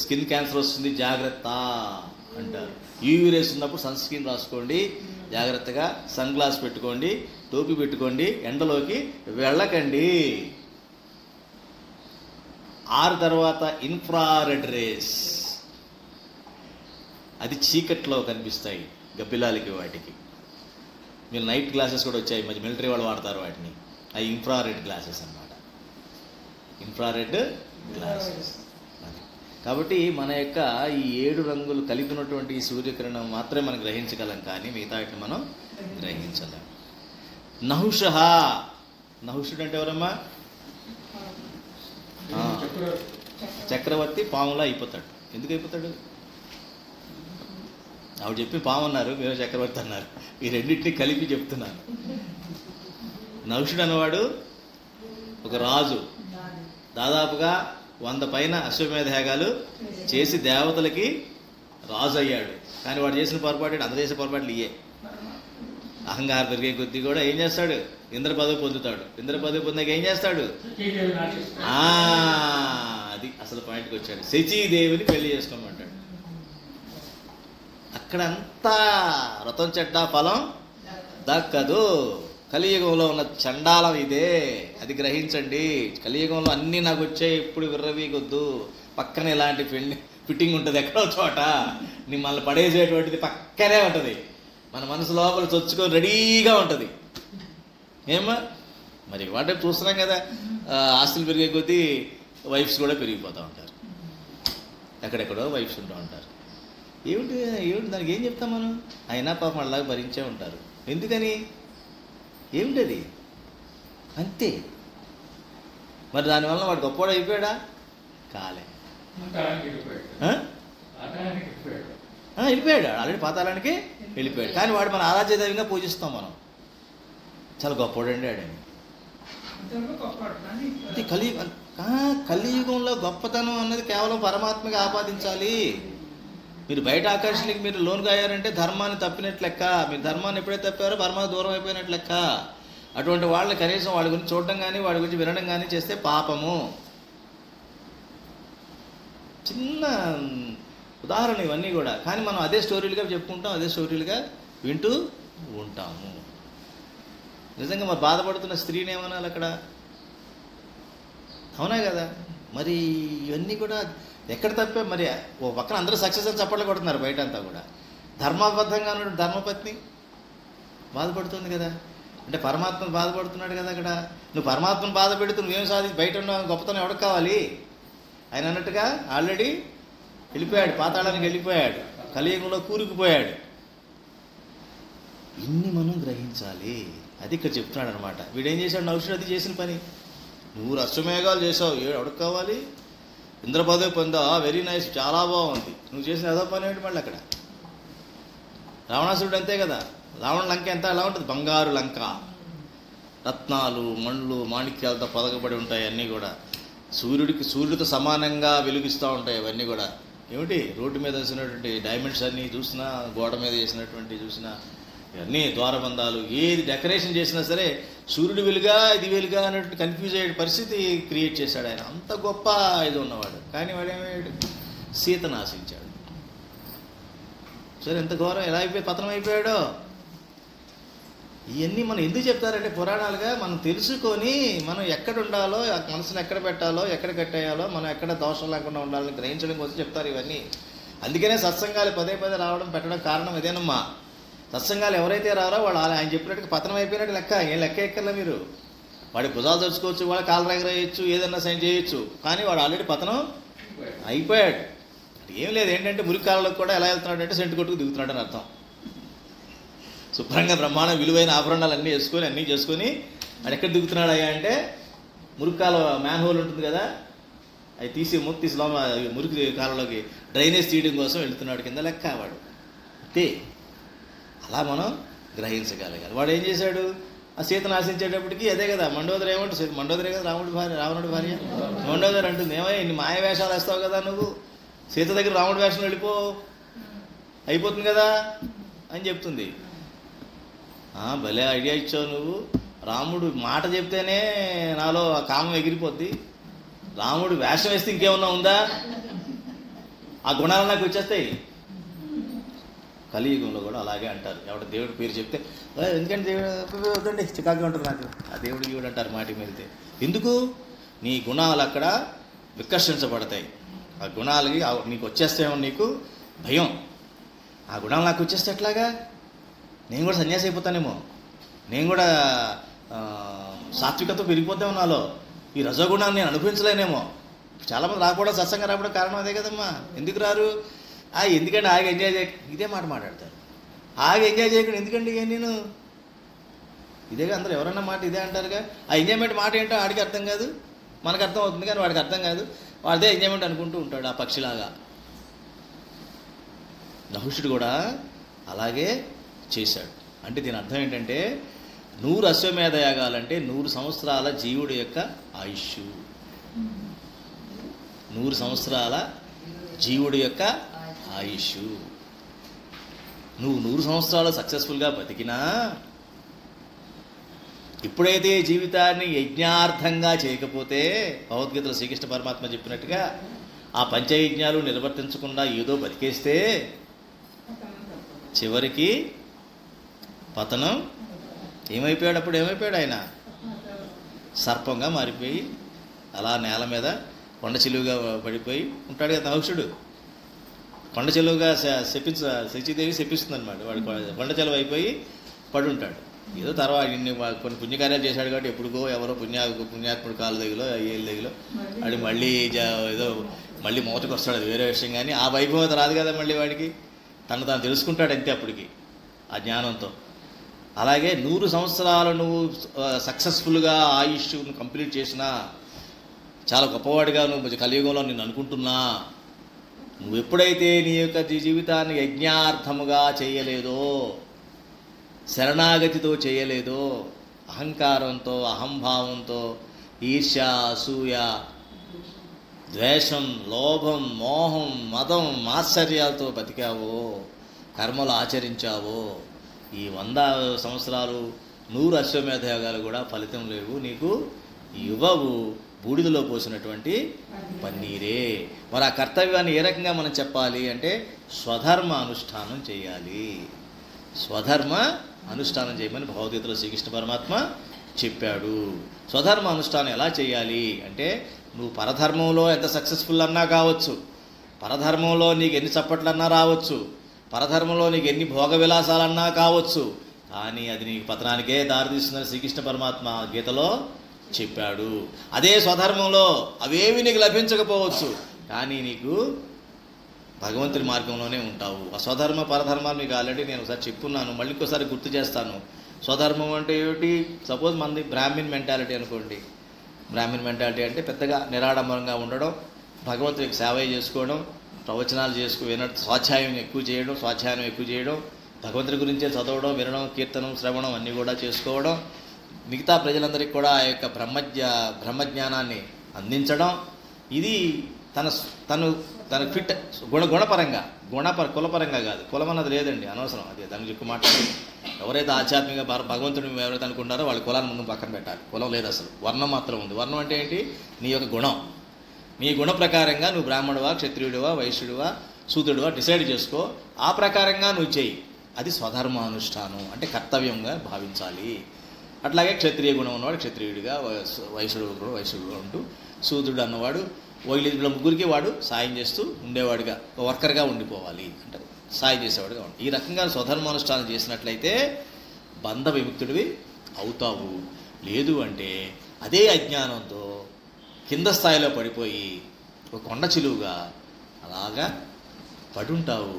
స్కిన్ క్యాన్సర్ వస్తుంది జాగ్రత్త అంటారు. యూవీ రేస్ ఉన్నప్పుడు సన్ స్క్రీన్ రాసుకోండి, జాగ్రత్తగా సన్ గ్లాస్ పెట్టుకోండి, టోపీ పెట్టుకోండి, ఎండలోకి వెళ్ళకండి. ఆర్ తర్వాత ఇన్ఫ్రారెడ్ రేస్, అది చీకట్లో కనిపిస్తాయి గబ్బిలాలకి. వాటికి మీరు నైట్ గ్లాసెస్ కూడా వచ్చాయి, మరి మిలిటరీ వాళ్ళు వాడతారు వాటిని. అవి ఇన్ఫ్రారెడ్ గ్లాసెస్ అన్నమాట. Infrared glasses. కాబట్టి మన యొక్క ఈ 7 రంగులు కలిపినటువంటి ఈ సూర్యకిరణం మాత్రమే మనం గ్రహించగలం, కానీ మిగతా వాటిని మనం గ్రహించలేం. నహుషః. నహుషుడు అంటే ఎవరమ్మా? చక్రవర్తి పాములా అయిపోతాడు. ఎందుకు అయిపోతాడు? ఆవిడ చెప్పి పాము అన్నారు, మీరు చక్రవర్తి అన్నారు. ఈ రెండింటినీ కలిపి చెప్తున్నాను. నహుషుడు అన్నవాడు ఒక రాజు, దాదాపుగా 100 పైన అశ్వమేధ యాగాలు చేసి దేవతలకి రాజు అయ్యాడు. కానీ వాడు చేసిన పొరపాటు, అందరూ చేసే పొరపాట్లు ఇయే. అహంకారం పెరిగే కొద్దీ కూడా ఏం చేస్తాడు? ఇంద్ర పదవి పొందుతాడు. ఇంద్ర పదవి పొందాక ఏం చేస్తాడు? అది అసలు పాయింట్కి వచ్చాడు. శచీదేవిని పెళ్లి చేసుకోమంటాడు. అక్కడంతా వ్రతం చెడ్డ ఫలం దక్కదు. కలియుగంలో ఉన్న చండాలం ఇదే, అది గ్రహించండి. కలియుగంలో అన్నీ నాకు వచ్చాయి, ఇప్పుడు విర్రవీగొద్దు. పక్కన ఇలాంటి ఫిట్టింగ్ ఉంటుంది ఎక్కడో చోట, మిమ్మల్ని పడేసేటువంటిది పక్కనే ఉంటుంది. మన మనసు లోపల చొచ్చుకొని రెడీగా ఉంటుంది. ఏమా మరి వాటి చూస్తున్నాం కదా, ఆస్తులు పెరిగే కొద్దీ వైఫ్స్ కూడా పెరిగిపోతూ ఉంటారు. ఎక్కడెక్కడో వైఫ్స్ ఉంటూ ఉంటారు. ఏమిటి దానికి ఏం చెప్తాం మనం? అయినా పాపం అలాగే భరించే ఉంటారు. ఎందుకని? ఏమిటది? అంతే. మరి దానివల్ల వాడు గొప్పవాడు అయిపోయాడా? కాలే. వెళ్ళిపోయాడు. ఆల్రెడీ పాతాళానికి వెళ్ళిపోయాడు. కానీ వాడు మన ఆరాధ్య దైవంగా పూజిస్తాం మనం. చాలా గొప్పవాడండి ఆడని. అది కలియుగంలో గొప్పతనం అన్నది కేవలం పరమాత్మకి ఆపాదించాలి. మీరు బయట ఆకర్షణకి మీరు లోనుగా అయ్యారంటే ధర్మాన్ని తప్పినట్లు లెక్క. మీరు ధర్మాన్ని ఎప్పుడైతే తప్పారో పరమాత్మ దూరం అయిపోయినట్లు లెక్క. అటువంటి వాళ్ళని కనీసం వాడి గురించి చూడడం కానీ వాడి గురించి వినడం కానీ చేస్తే పాపము. చిన్న ఉదాహరణ ఇవన్నీ కూడా. కానీ మనం అదే స్టోరీలుగా చెప్పుకుంటాం, అదే స్టోరీలుగా వింటూ ఉంటాము. నిజంగా మరి బాధపడుతున్న స్త్రీని ఏమనాలి అక్కడ? అవునా కదా? మరి ఇవన్నీ కూడా ఎక్కడ తప్పే? మరి ఓ పక్కన అందరూ సక్సెస్ అని చప్పట్లు కొడుతున్నారు బయట అంతా కూడా, ధర్మబద్ధంగా ఉన్న ధర్మపత్ని బాధపడుతుంది కదా. అంటే పరమాత్మ బాధపడుతున్నాడు కదా అక్కడ. నువ్వు పరమాత్మను బాధ పెడుతూ నువ్వేం సాధించి బయట ఉన్న గొప్పతనం ఎవరికి కావాలి? ఆయన అన్నట్టుగా ఆల్రెడీ వెళ్ళిపోయాడు, పాతాళానికి వెళ్ళిపోయాడు, కలియుగంలో కూరుకుపోయాడు. ఇన్ని మనం గ్రహించాలి. అది ఇక్కడ చెప్తున్నాడు అనమాట. వీడేం చేశాడు? నహుషుడు అది చేసిన పని. నువ్వు అశ్వమేఘాలు చేసావు, ఎవరికి కావాలి? ఇంద్రపదవి పొందావు, వెరీ నైస్, చాలా బాగుంది. నువ్వు చేసిన ఏదో పని ఏంటి మళ్ళీ అక్కడ? రావణాసురుడు అంతే కదా. రావణ లంక ఎంత ఎలా ఉంటుంది? బంగారు లంక, రత్నాలు, మణులు, మాణిక్యాలతో పొదగబడి ఉంటాయి. అన్నీ కూడా సూర్యుడితో సమానంగా వెలుగిస్తూ ఉంటాయి. అవన్నీ కూడా ఏమిటి? రోడ్డు మీద వేసినటువంటి డైమండ్స్ అన్నీ చూసినా, గోడ మీద వేసినటువంటి చూసినా, ఇవన్నీ ద్వారబంధాలు, ఏది డెకరేషన్ చేసినా సరే సూర్యుడు వెలుగా ఇది వెలుగా అన్నట్టు కన్ఫ్యూజ్ అయ్యే పరిస్థితి క్రియేట్ చేశాడు ఆయన. అంత గొప్ప ఇది ఉన్నవాడు. కానీ వాడేమయ్యాడు? సీతను ఆశించాడు. సరే ఎంత ఘోరం, ఎలా అయిపోయి పతనం అయిపోయాడో. ఇవన్నీ మనం ఎందుకు చెప్తారంటే పురాణాలుగా మనం తెలుసుకొని మనం ఎక్కడ ఉండాలో, మనసును ఎక్కడ పెట్టాలో, ఎక్కడ కట్టేయాలో, మనం ఎక్కడ దోషం లేకుండా ఉండాలని గ్రహించడం కోసం చెప్తారు ఇవన్నీ. అందుకనే సత్సంగాలు పదే పదే రావడం పెట్టడం కారణం ఇదేనమ్మా. సత్సంగాలు ఎవరైతే రారో వాళ్ళు ఆయన చెప్పినట్టుగా పతనం అయిపోయినట్టు లెక్క. ఏం లెక్క ఎక్కర్లే మీరు. వాడి భుజాలు తెచ్చుకోవచ్చు, వాడు కాళ్ళు ఎగరేయచ్చు, ఏదన్నా సైన్ చేయొచ్చు, కానీ వాడు ఆల్రెడీ పతనం అయిపోయాడు. ఏం లేదు. ఏంటంటే మురికి కాళ్ళలోకి కూడా ఎలా వెళ్తున్నాడు అంటే సెంటు కొట్టుకు దిగుతున్నాడు అని అర్థం. శుభ్రంగా బ్రహ్మాండం విలువైన ఆభరణాలు అన్నీ వేసుకొని అన్నీ చేసుకొని వాడు ఎక్కడ దిగుతున్నాడు అయ్యా అంటే మురికాల మ్యాన్ హోల్ ఉంటుంది కదా, అది తీసి తీసి మురికి కాలంలోకి డ్రైనేజ్ తీయడం కోసం వెళ్తున్నాడు కింద లెక్క వాడు. అంతే. అలా మనం గ్రహించగలగాలి. వాడు ఏం చేశాడు? ఆ సీతను ఆశించేటప్పటికి అదే కదా మండోదరి. ఏమంటుంది? మండోదరే కదా రావణుడి భార్య. మండోదరి అంటుంది, ఏమో ఇన్ని మాయ వేషాలు వేస్తావు కదా నువ్వు, సీత దగ్గర రాముడి వేషం వెళ్ళిపో, అయిపోతుంది కదా అని చెప్తుంది. భలే ఐడియా ఇచ్చావు నువ్వు. రాముడు మాట చెప్తేనే నాలో ఆ కామం ఎగిరిపోద్ది, రాముడు వేషం వేస్తే ఇంకేమన్నా ఉందా? ఆ గుణాలు నాకు వచ్చేస్తాయి. కలియుగంలో కూడా అలాగే అంటారు. ఎవడ దేవుడి పేరు చెప్తే ఎందుకంటే దేవుడు వద్దండి చికాకుగా ఉంటుంది నాకు, ఆ దేవుడు దేవుడు అంటారు మాటి మీరితే. ఎందుకు? నీ గుణాలు అక్కడ వికర్షించబడతాయి. ఆ గుణాలకి నీకు వచ్చేస్తాయేమో నీకు భయం. ఆ గుణాలు నాకు వచ్చేస్తే ఎట్లాగా? నేను కూడా సన్యాసి అయిపోతానేమో, నేను కూడా సాత్వికత పెరిగిపోతామో నాలో, ఈ రజోగుణాన్ని నేను అనుభవించలేనేమో. చాలామంది రాకపోవడం, సత్సంగా రాకపోవడం కారణం అదే కదమ్మా. ఎందుకు రారు? ఎందుకంటే ఆగి ఎంజాయ్ చేయ, ఇదే మాట మాట్లాడతారు. ఆగి ఎంజాయ్ చేయకుండా ఎందుకండి నేను ఇదేగా అందరూ ఎవరన్నా మాట ఇదే అంటారుగా. ఆ ఎంజాయ్మెంట్ మాట ఏంటో ఆడికి అర్థం కాదు, మనకు అర్థం అవుతుంది కానీ వాడికి అర్థం కాదు. వాడిదే ఎంజాయ్మెంట్ అనుకుంటూ ఉంటాడు ఆ పక్షిలాగా. నహుషుడు కూడా అలాగే చేశాడు. అంటే దీని అర్థం ఏంటంటే 100 అశ్వమేధ యాగాలంటే 100 సంవత్సరాల జీవుడి యొక్క ఆయుష్. 100 సంవత్సరాల జీవుడి యొక్క ఆయుష్. నువ్వు 100 సంవత్సరాలు సక్సెస్ఫుల్గా బతికినా ఇప్పుడైతే జీవితాన్ని యజ్ఞార్థంగా చేయకపోతే, భగవద్గీతలో శ్రీకృష్ణ పరమాత్మ చెప్పినట్టుగా ఆ పంచయజ్ఞాలు నిర్వర్తించకుండా ఏదో బతికేస్తే చివరికి పతనం ఏమైపోయాడు? అప్పుడు ఏమైపోయాడు ఆయన? సర్పంగా మారిపోయి అలా నేల మీద కొండ చిలువుగా పడిపోయి ఉంటాడు కదా నహుషుడు. కొండ చిలువుగా శచీదేవి శపిస్తుంది అనమాట. వాడు కొండ చెలువు అయిపోయి పడి ఉంటాడు. ఏదో తర్వాత కొన్ని పుణ్యకార్యాలు చేశాడు కాబట్టి ఎప్పుడుకో ఎవరో పుణ్యాత్ముడు కాలు దగ్గర ఏళ్ళు దగ్గర వాడు మళ్ళీ ఏదో మళ్ళీ మూతకు వస్తాడు, అది వేరే విషయం. కానీ ఆ వైభవత రాదు కదా మళ్ళీ వాడికి. తను తాను తెలుసుకుంటాడు అంతే అప్పటికి ఆ జ్ఞానంతో. అలాగే 100 సంవత్సరాలు నువ్వు సక్సెస్ఫుల్గా ఆయుష్ కంప్లీట్ చేసినా, చాలా గొప్పవాడిగా నువ్వు కలియుగంలో నేను అనుకుంటున్నా, నువ్వు ఎప్పుడైతే నీ యొక్క జీవితాన్ని యజ్ఞార్థముగా చేయలేదో, శరణాగతితో చేయలేదో, అహంకారంతో, అహంభావంతో, ఈర్ష్య, అసూయ, ద్వేషం, లోభం, మోహం, మదం, మాత్సర్యాలతో బతికావో, కర్మలు ఆచరించావో, ఈ 100 సంవత్సరాలు 100 అశ్వమేధ యాగాలు కూడా ఫలితం లేవు, నీకు ఇవ్వవు. బూడిదలో పోసినటువంటి పన్నీరే. మరి ఆ కర్తవ్యాన్ని ఏ రకంగా మనం చెప్పాలి అంటే స్వధర్మ అనుష్ఠానం చేయాలి. స్వధర్మ అనుష్ఠానం చేయమని భగవద్గీతలో శ్రీకృష్ణ పరమాత్మ చెప్పాడు. స్వధర్మ అనుష్ఠానం ఎలా చేయాలి అంటే నువ్వు పరధర్మంలో ఎంత సక్సెస్ఫుల్ అన్నా కావచ్చు, పరధర్మంలో నీకు ఎన్ని చప్పట్లన్నా రావచ్చు, పరధర్మంలో నీకు ఎన్ని భోగ విలాసాలన్నా కావచ్చు, కానీ అది నీకు పతనానికే దారితీస్తుందని శ్రీకృష్ణ పరమాత్మ గీతలో చెప్పాడు. అదే స్వధర్మంలో అవేవి నీకు లభించకపోవచ్చు, కానీ నీకు భగవంతుని మార్గంలోనే ఉంటావు. ఆ స్వధర్మ పరధర్మాలు మీకు ఆల్రెడీ నేను ఒకసారి చెప్పున్నాను, మళ్ళీ ఇంకోసారి గుర్తు చేస్తాను. స్వధర్మం అంటే ఏమిటి? సపోజ్ మనది బ్రాహ్మిన్ మెంటాలిటీ అనుకోండి. బ్రాహ్మిన్ మెంటాలిటీ అంటే పెద్దగా నిరాడంబరంగా ఉండడం, భగవంతుడికి సేవ చేసుకోవడం, ప్రవచనాలు వినడం, స్వాధ్యాయం ఎక్కువ చేయడం, భగవంతుడి గురించే చదవడం, వినడం, కీర్తనం, శ్రవణం అన్నీ కూడా చేసుకోవడం, మిగతా ప్రజలందరికీ కూడా ఆ యొక్క బ్రహ్మజ్ఞానాన్ని అందించడం. ఇది తన ఫిట్ గుణపరంగా, కులపరంగా కాదు. కులం అన్నది లేదండి, అనవసరం. అది దానికి ఎక్కువ మాట్లాడి ఎవరైతే ఆధ్యాత్మిక భగవంతుడు ఎవరైతే అనుకుంటారో వాళ్ళ కులాన్ని ముందు పక్కన పెట్టాలి. కులం లేదు అసలు, వర్ణం మాత్రం ఉంది. వర్ణం అంటే ఏంటి? నీ యొక్క గుణం. నీ గుణ ప్రకారంగా నువ్వు బ్రాహ్మణువా, క్షత్రియుడివా, వైశ్యుడివా, శూద్రుడివా డిసైడ్ చేసుకో. ఆ ప్రకారంగా నువ్వు చెయ్యి. అది స్వధర్మానుష్ఠానం, అంటే కర్తవ్యంగా భావించాలి. అట్లాగే క్షత్రియ గుణం ఉన్నవాడు క్షత్రియుడిగా, వైశ్యుడుగా ఉంటూ, శూద్రుడు అన్నవాడు వీళ్ళ ముగ్గురికి వాడు సాయం చేస్తూ ఉండేవాడిగా, వర్కర్గా ఉండిపోవాలి, అంటే సాయం చేసేవాడుగా ఉండి. ఈ రకంగా స్వధర్మానుష్ఠానం చేసినట్లయితే బంధ విముక్తుడివి అవుతావు. లేదు అంటే అదే అజ్ఞానంతో కింద స్థాయిలో పడిపోయి ఒక కొండ చిలువుగా అలాగా పడుంటావు.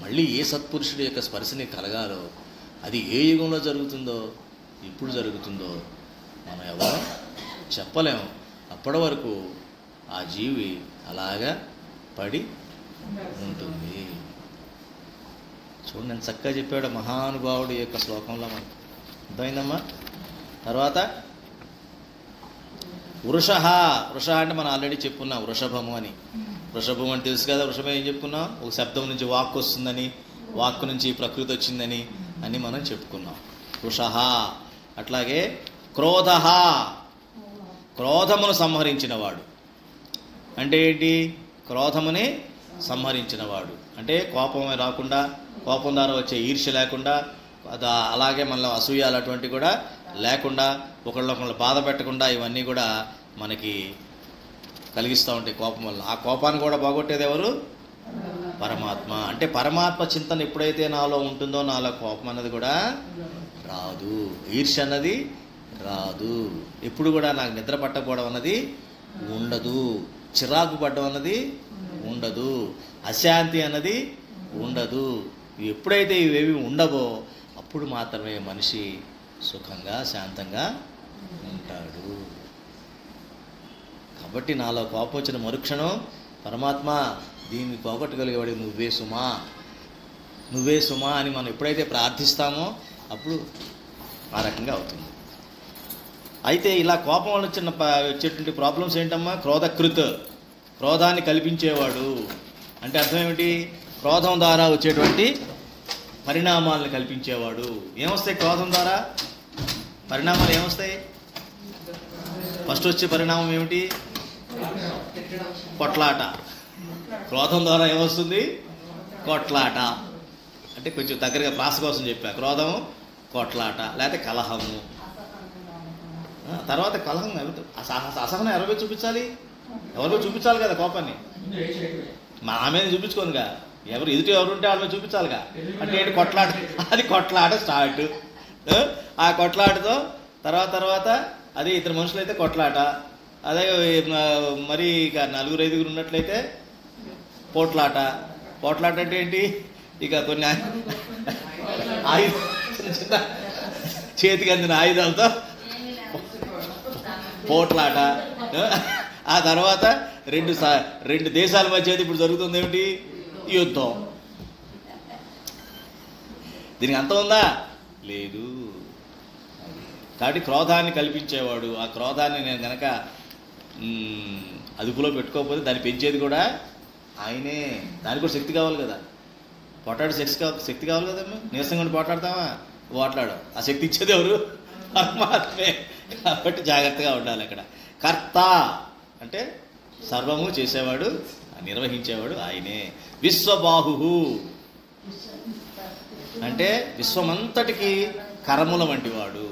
మళ్ళీ ఏ సత్పురుషుడి యొక్క స్పర్శని కలగాలో, అది ఏ యుగంలో జరుగుతుందో, ఎప్పుడు జరుగుతుందో మనం ఎవరో చెప్పలేము. అప్పటి వరకు ఆ జీవి అలాగా పడి ఉంటుంది. చూడండి నేను చక్కగా చెప్పాడు మహానుభావుడు యొక్క శ్లోకంలో మనకు అర్థమైందమ్మా. తర్వాత వృష అంటే మనం ఆల్రెడీ చెప్పుకున్నాం, వృషభము అని. వృషభం అని తెలుసు కదా. వృషభం ఏం చెప్పుకున్నాం? ఒక శబ్దం నుంచి వాక్కు వస్తుందని, వాక్కు నుంచి ప్రకృతి వచ్చిందని అని మనం చెప్పుకున్నాం. వృష. అట్లాగే క్రోధ, క్రోధమును సంహరించినవాడు. అంటే ఏంటి? క్రోధముని సంహరించినవాడు అంటే కోపమే రాకుండా, కోపం ద్వారా వచ్చే ఈర్ష్య లేకుండా, అలాగే మనలో అసూయాలు అటువంటివి కూడా లేకుండా, ఒకళ్ళొకళ్ళు బాధ పెట్టకుండా, ఇవన్నీ కూడా మనకి కలిగిస్తూ ఉంటాయి కోపం వల్ల. ఆ కోపాన్ని కూడా బాగొట్టేది ఎవరు? పరమాత్మ. అంటే పరమాత్మ చింతన ఎప్పుడైతే నాలో ఉంటుందో నాలో కోపం అన్నది కూడా రాదు, ఈర్ష్య అన్నది రాదు. ఎప్పుడు కూడా నాకు నిద్ర పట్టకపోవడం అన్నది ఉండదు, చిరాకు పడ్డం అన్నది ఉండదు, అశాంతి అన్నది ఉండదు. ఎప్పుడైతే ఇవేవి ఉండవో అప్పుడు మాత్రమే మనిషి సుఖంగా శాంతంగా ఉంటాడు. కాబట్టి నాలో కోపం వచ్చిన మరుక్షణం పరమాత్మ దీన్ని పోగొట్టగలిగేవాడు నువ్వే సుమా, నువ్వే సుమా అని మనం ఎప్పుడైతే ప్రార్థిస్తామో అప్పుడు ఆ రకంగా అవుతుంది. అయితే ఇలా కోపం వల్ల వచ్చేటువంటి ప్రాబ్లమ్స్ ఏంటమ్మా? క్రోధకృత్, క్రోధాన్ని కల్పించేవాడు. అంటే అర్థం ఏమిటి? క్రోధం ద్వారా వచ్చేటువంటి పరిణామాలను కల్పించేవాడు. ఏమొస్తాయి క్రోధం ద్వారా పరిణామాలు? ఏమొస్తాయి? ఫస్ట్ వచ్చే పరిణామం ఏమిటి? కొట్లాట. క్రోధం ద్వారా ఏమొస్తుంది? కొట్లాట. అంటే కొంచెం దగ్గరగా ప్రాస కోసం చెప్పా. క్రోధము, కొట్లాట, లేకపోతే కలహము. తర్వాత కలహం అసహనం ఎవరిపై చూపించాలి? ఎవరిపై చూపించాలి కదా కోపాన్ని. మా ఆమె చూపించుకోనుగా, ఎదుటి ఎవరుంటే వాళ్ళ మీద చూపించాలిగా. అంటే ఏంటి? కొట్లాట. అది కొట్లాట స్టార్ట్. ఆ కొట్లాటతో తర్వాత అది ఇద్దరు మనుషులైతే కొట్లాట, అదే మరి ఇక 4-5 ఉన్నట్లయితే పోట్లాట. పోట్లాట అంటే ఏంటి? ఇక కొన్ని చిన్న చేతికి అందిన ఆయుధాలతో పోట్లాట. ఆ తర్వాత రెండు దేశాల మధ్య ఇప్పుడు జరుగుతుంది ఏమిటి? యుద్ధం. దీనికి అంత ఉందా? లేదు. కాబట్టి క్రోధాన్ని కల్పించేవాడు. ఆ క్రోధాన్ని నేను కనుక అదుపులో పెట్టుకోకపోతే దాన్ని పెంచేది కూడా ఆయనే. దానికి కూడా శక్తి కావాలి కదా. పోట్లాడే శక్తి కావాలి కదమ్మా. నీరసంగా ఉండి పోట్లాడతావా? పోట్లాడు. ఆ శక్తి ఇచ్చేది ఎవరు? పరమాత్మే. కాబట్టి జాగ్రత్తగా ఉండాలి అక్కడ. కర్త అంటే సర్వము చేసేవాడు, నిర్వహించేవాడు ఆయనే. విశ్వబాహు అంటే విశ్వమంతటికి కరముల వంటివాడు.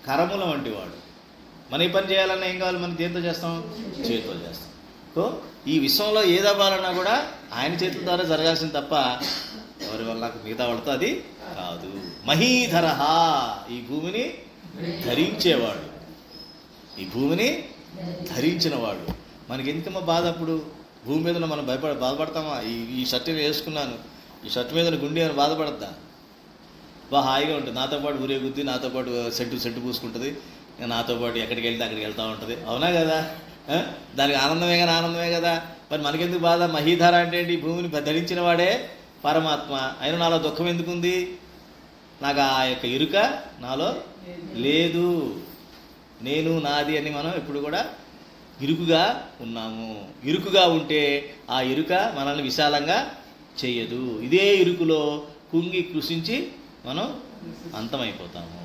కరముల వంటివాడు. మన ఈ పని చేయాలన్నా ఏం కావాలి, మనం దేంతో చేస్తాం? చేతితో చేస్తాం. సో ఈ విశ్వంలో ఏదవ్వాలన్నా కూడా ఆయన చేతుల ద్వారా జరగాల్సింది తప్ప ఎవరి వల్ల మిగతా వాళ్ళతో అది కాదు. మహీధర, ఈ భూమిని ధరించేవాడు, ఈ భూమిని ధరించినవాడు. మనకి ఎందుకమ్మా బాధ? అప్పుడు భూమి మీద మనం బాధపడతామా? ఈ షర్ట్ నేను వేసుకున్నాను, ఈ షర్ట్ మీద గుండె అని బాధపడద్దా? బాగా హాయిగా ఉంటుంది, నాతో పాటు ఊరేగుద్ది, నాతో పాటు సెంటు పూసుకుంటుంది, నాతో పాటు ఎక్కడికి వెళ్తే అక్కడికి వెళ్తూ ఉంటుంది. అవునా కదా? దానికి ఆనందమే కానీ ఆనందమే కదా. మరి మనకెందుకు బాధ? మహీధర అంటే ఏంటి? భూమిని ధరించిన వాడే పరమాత్మ. అయినా నాలో దుఃఖం ఎందుకుంది? నాకు ఆ యొక్క ఇరుక నాలో లేదు. నేను నాది అని మనం ఎప్పుడు కూడా ఇరుకుగా ఉన్నాము. ఇరుకుగా ఉంటే ఆ ఇరుక మనల్ని విశాలంగా చెయ్యదు. ఇదే ఇరుకులో కుంగి కృషించి మనం అంతమైపోతాము.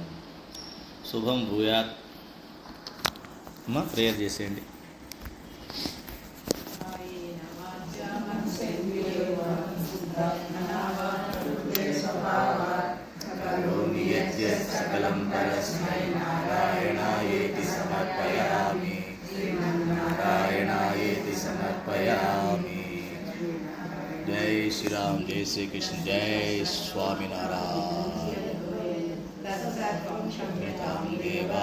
శుభం భూయాత్. అమ్మా ప్రేయర్ చేసేయండి. సకలం పరస్మై నారాయణాయేతి సమర్పయామి, నారాయణాయేతి సమర్పయామి. జై శ్రీరామ్, జై శ్రీకృష్ణ, జై స్వామినారాయణ. దేవా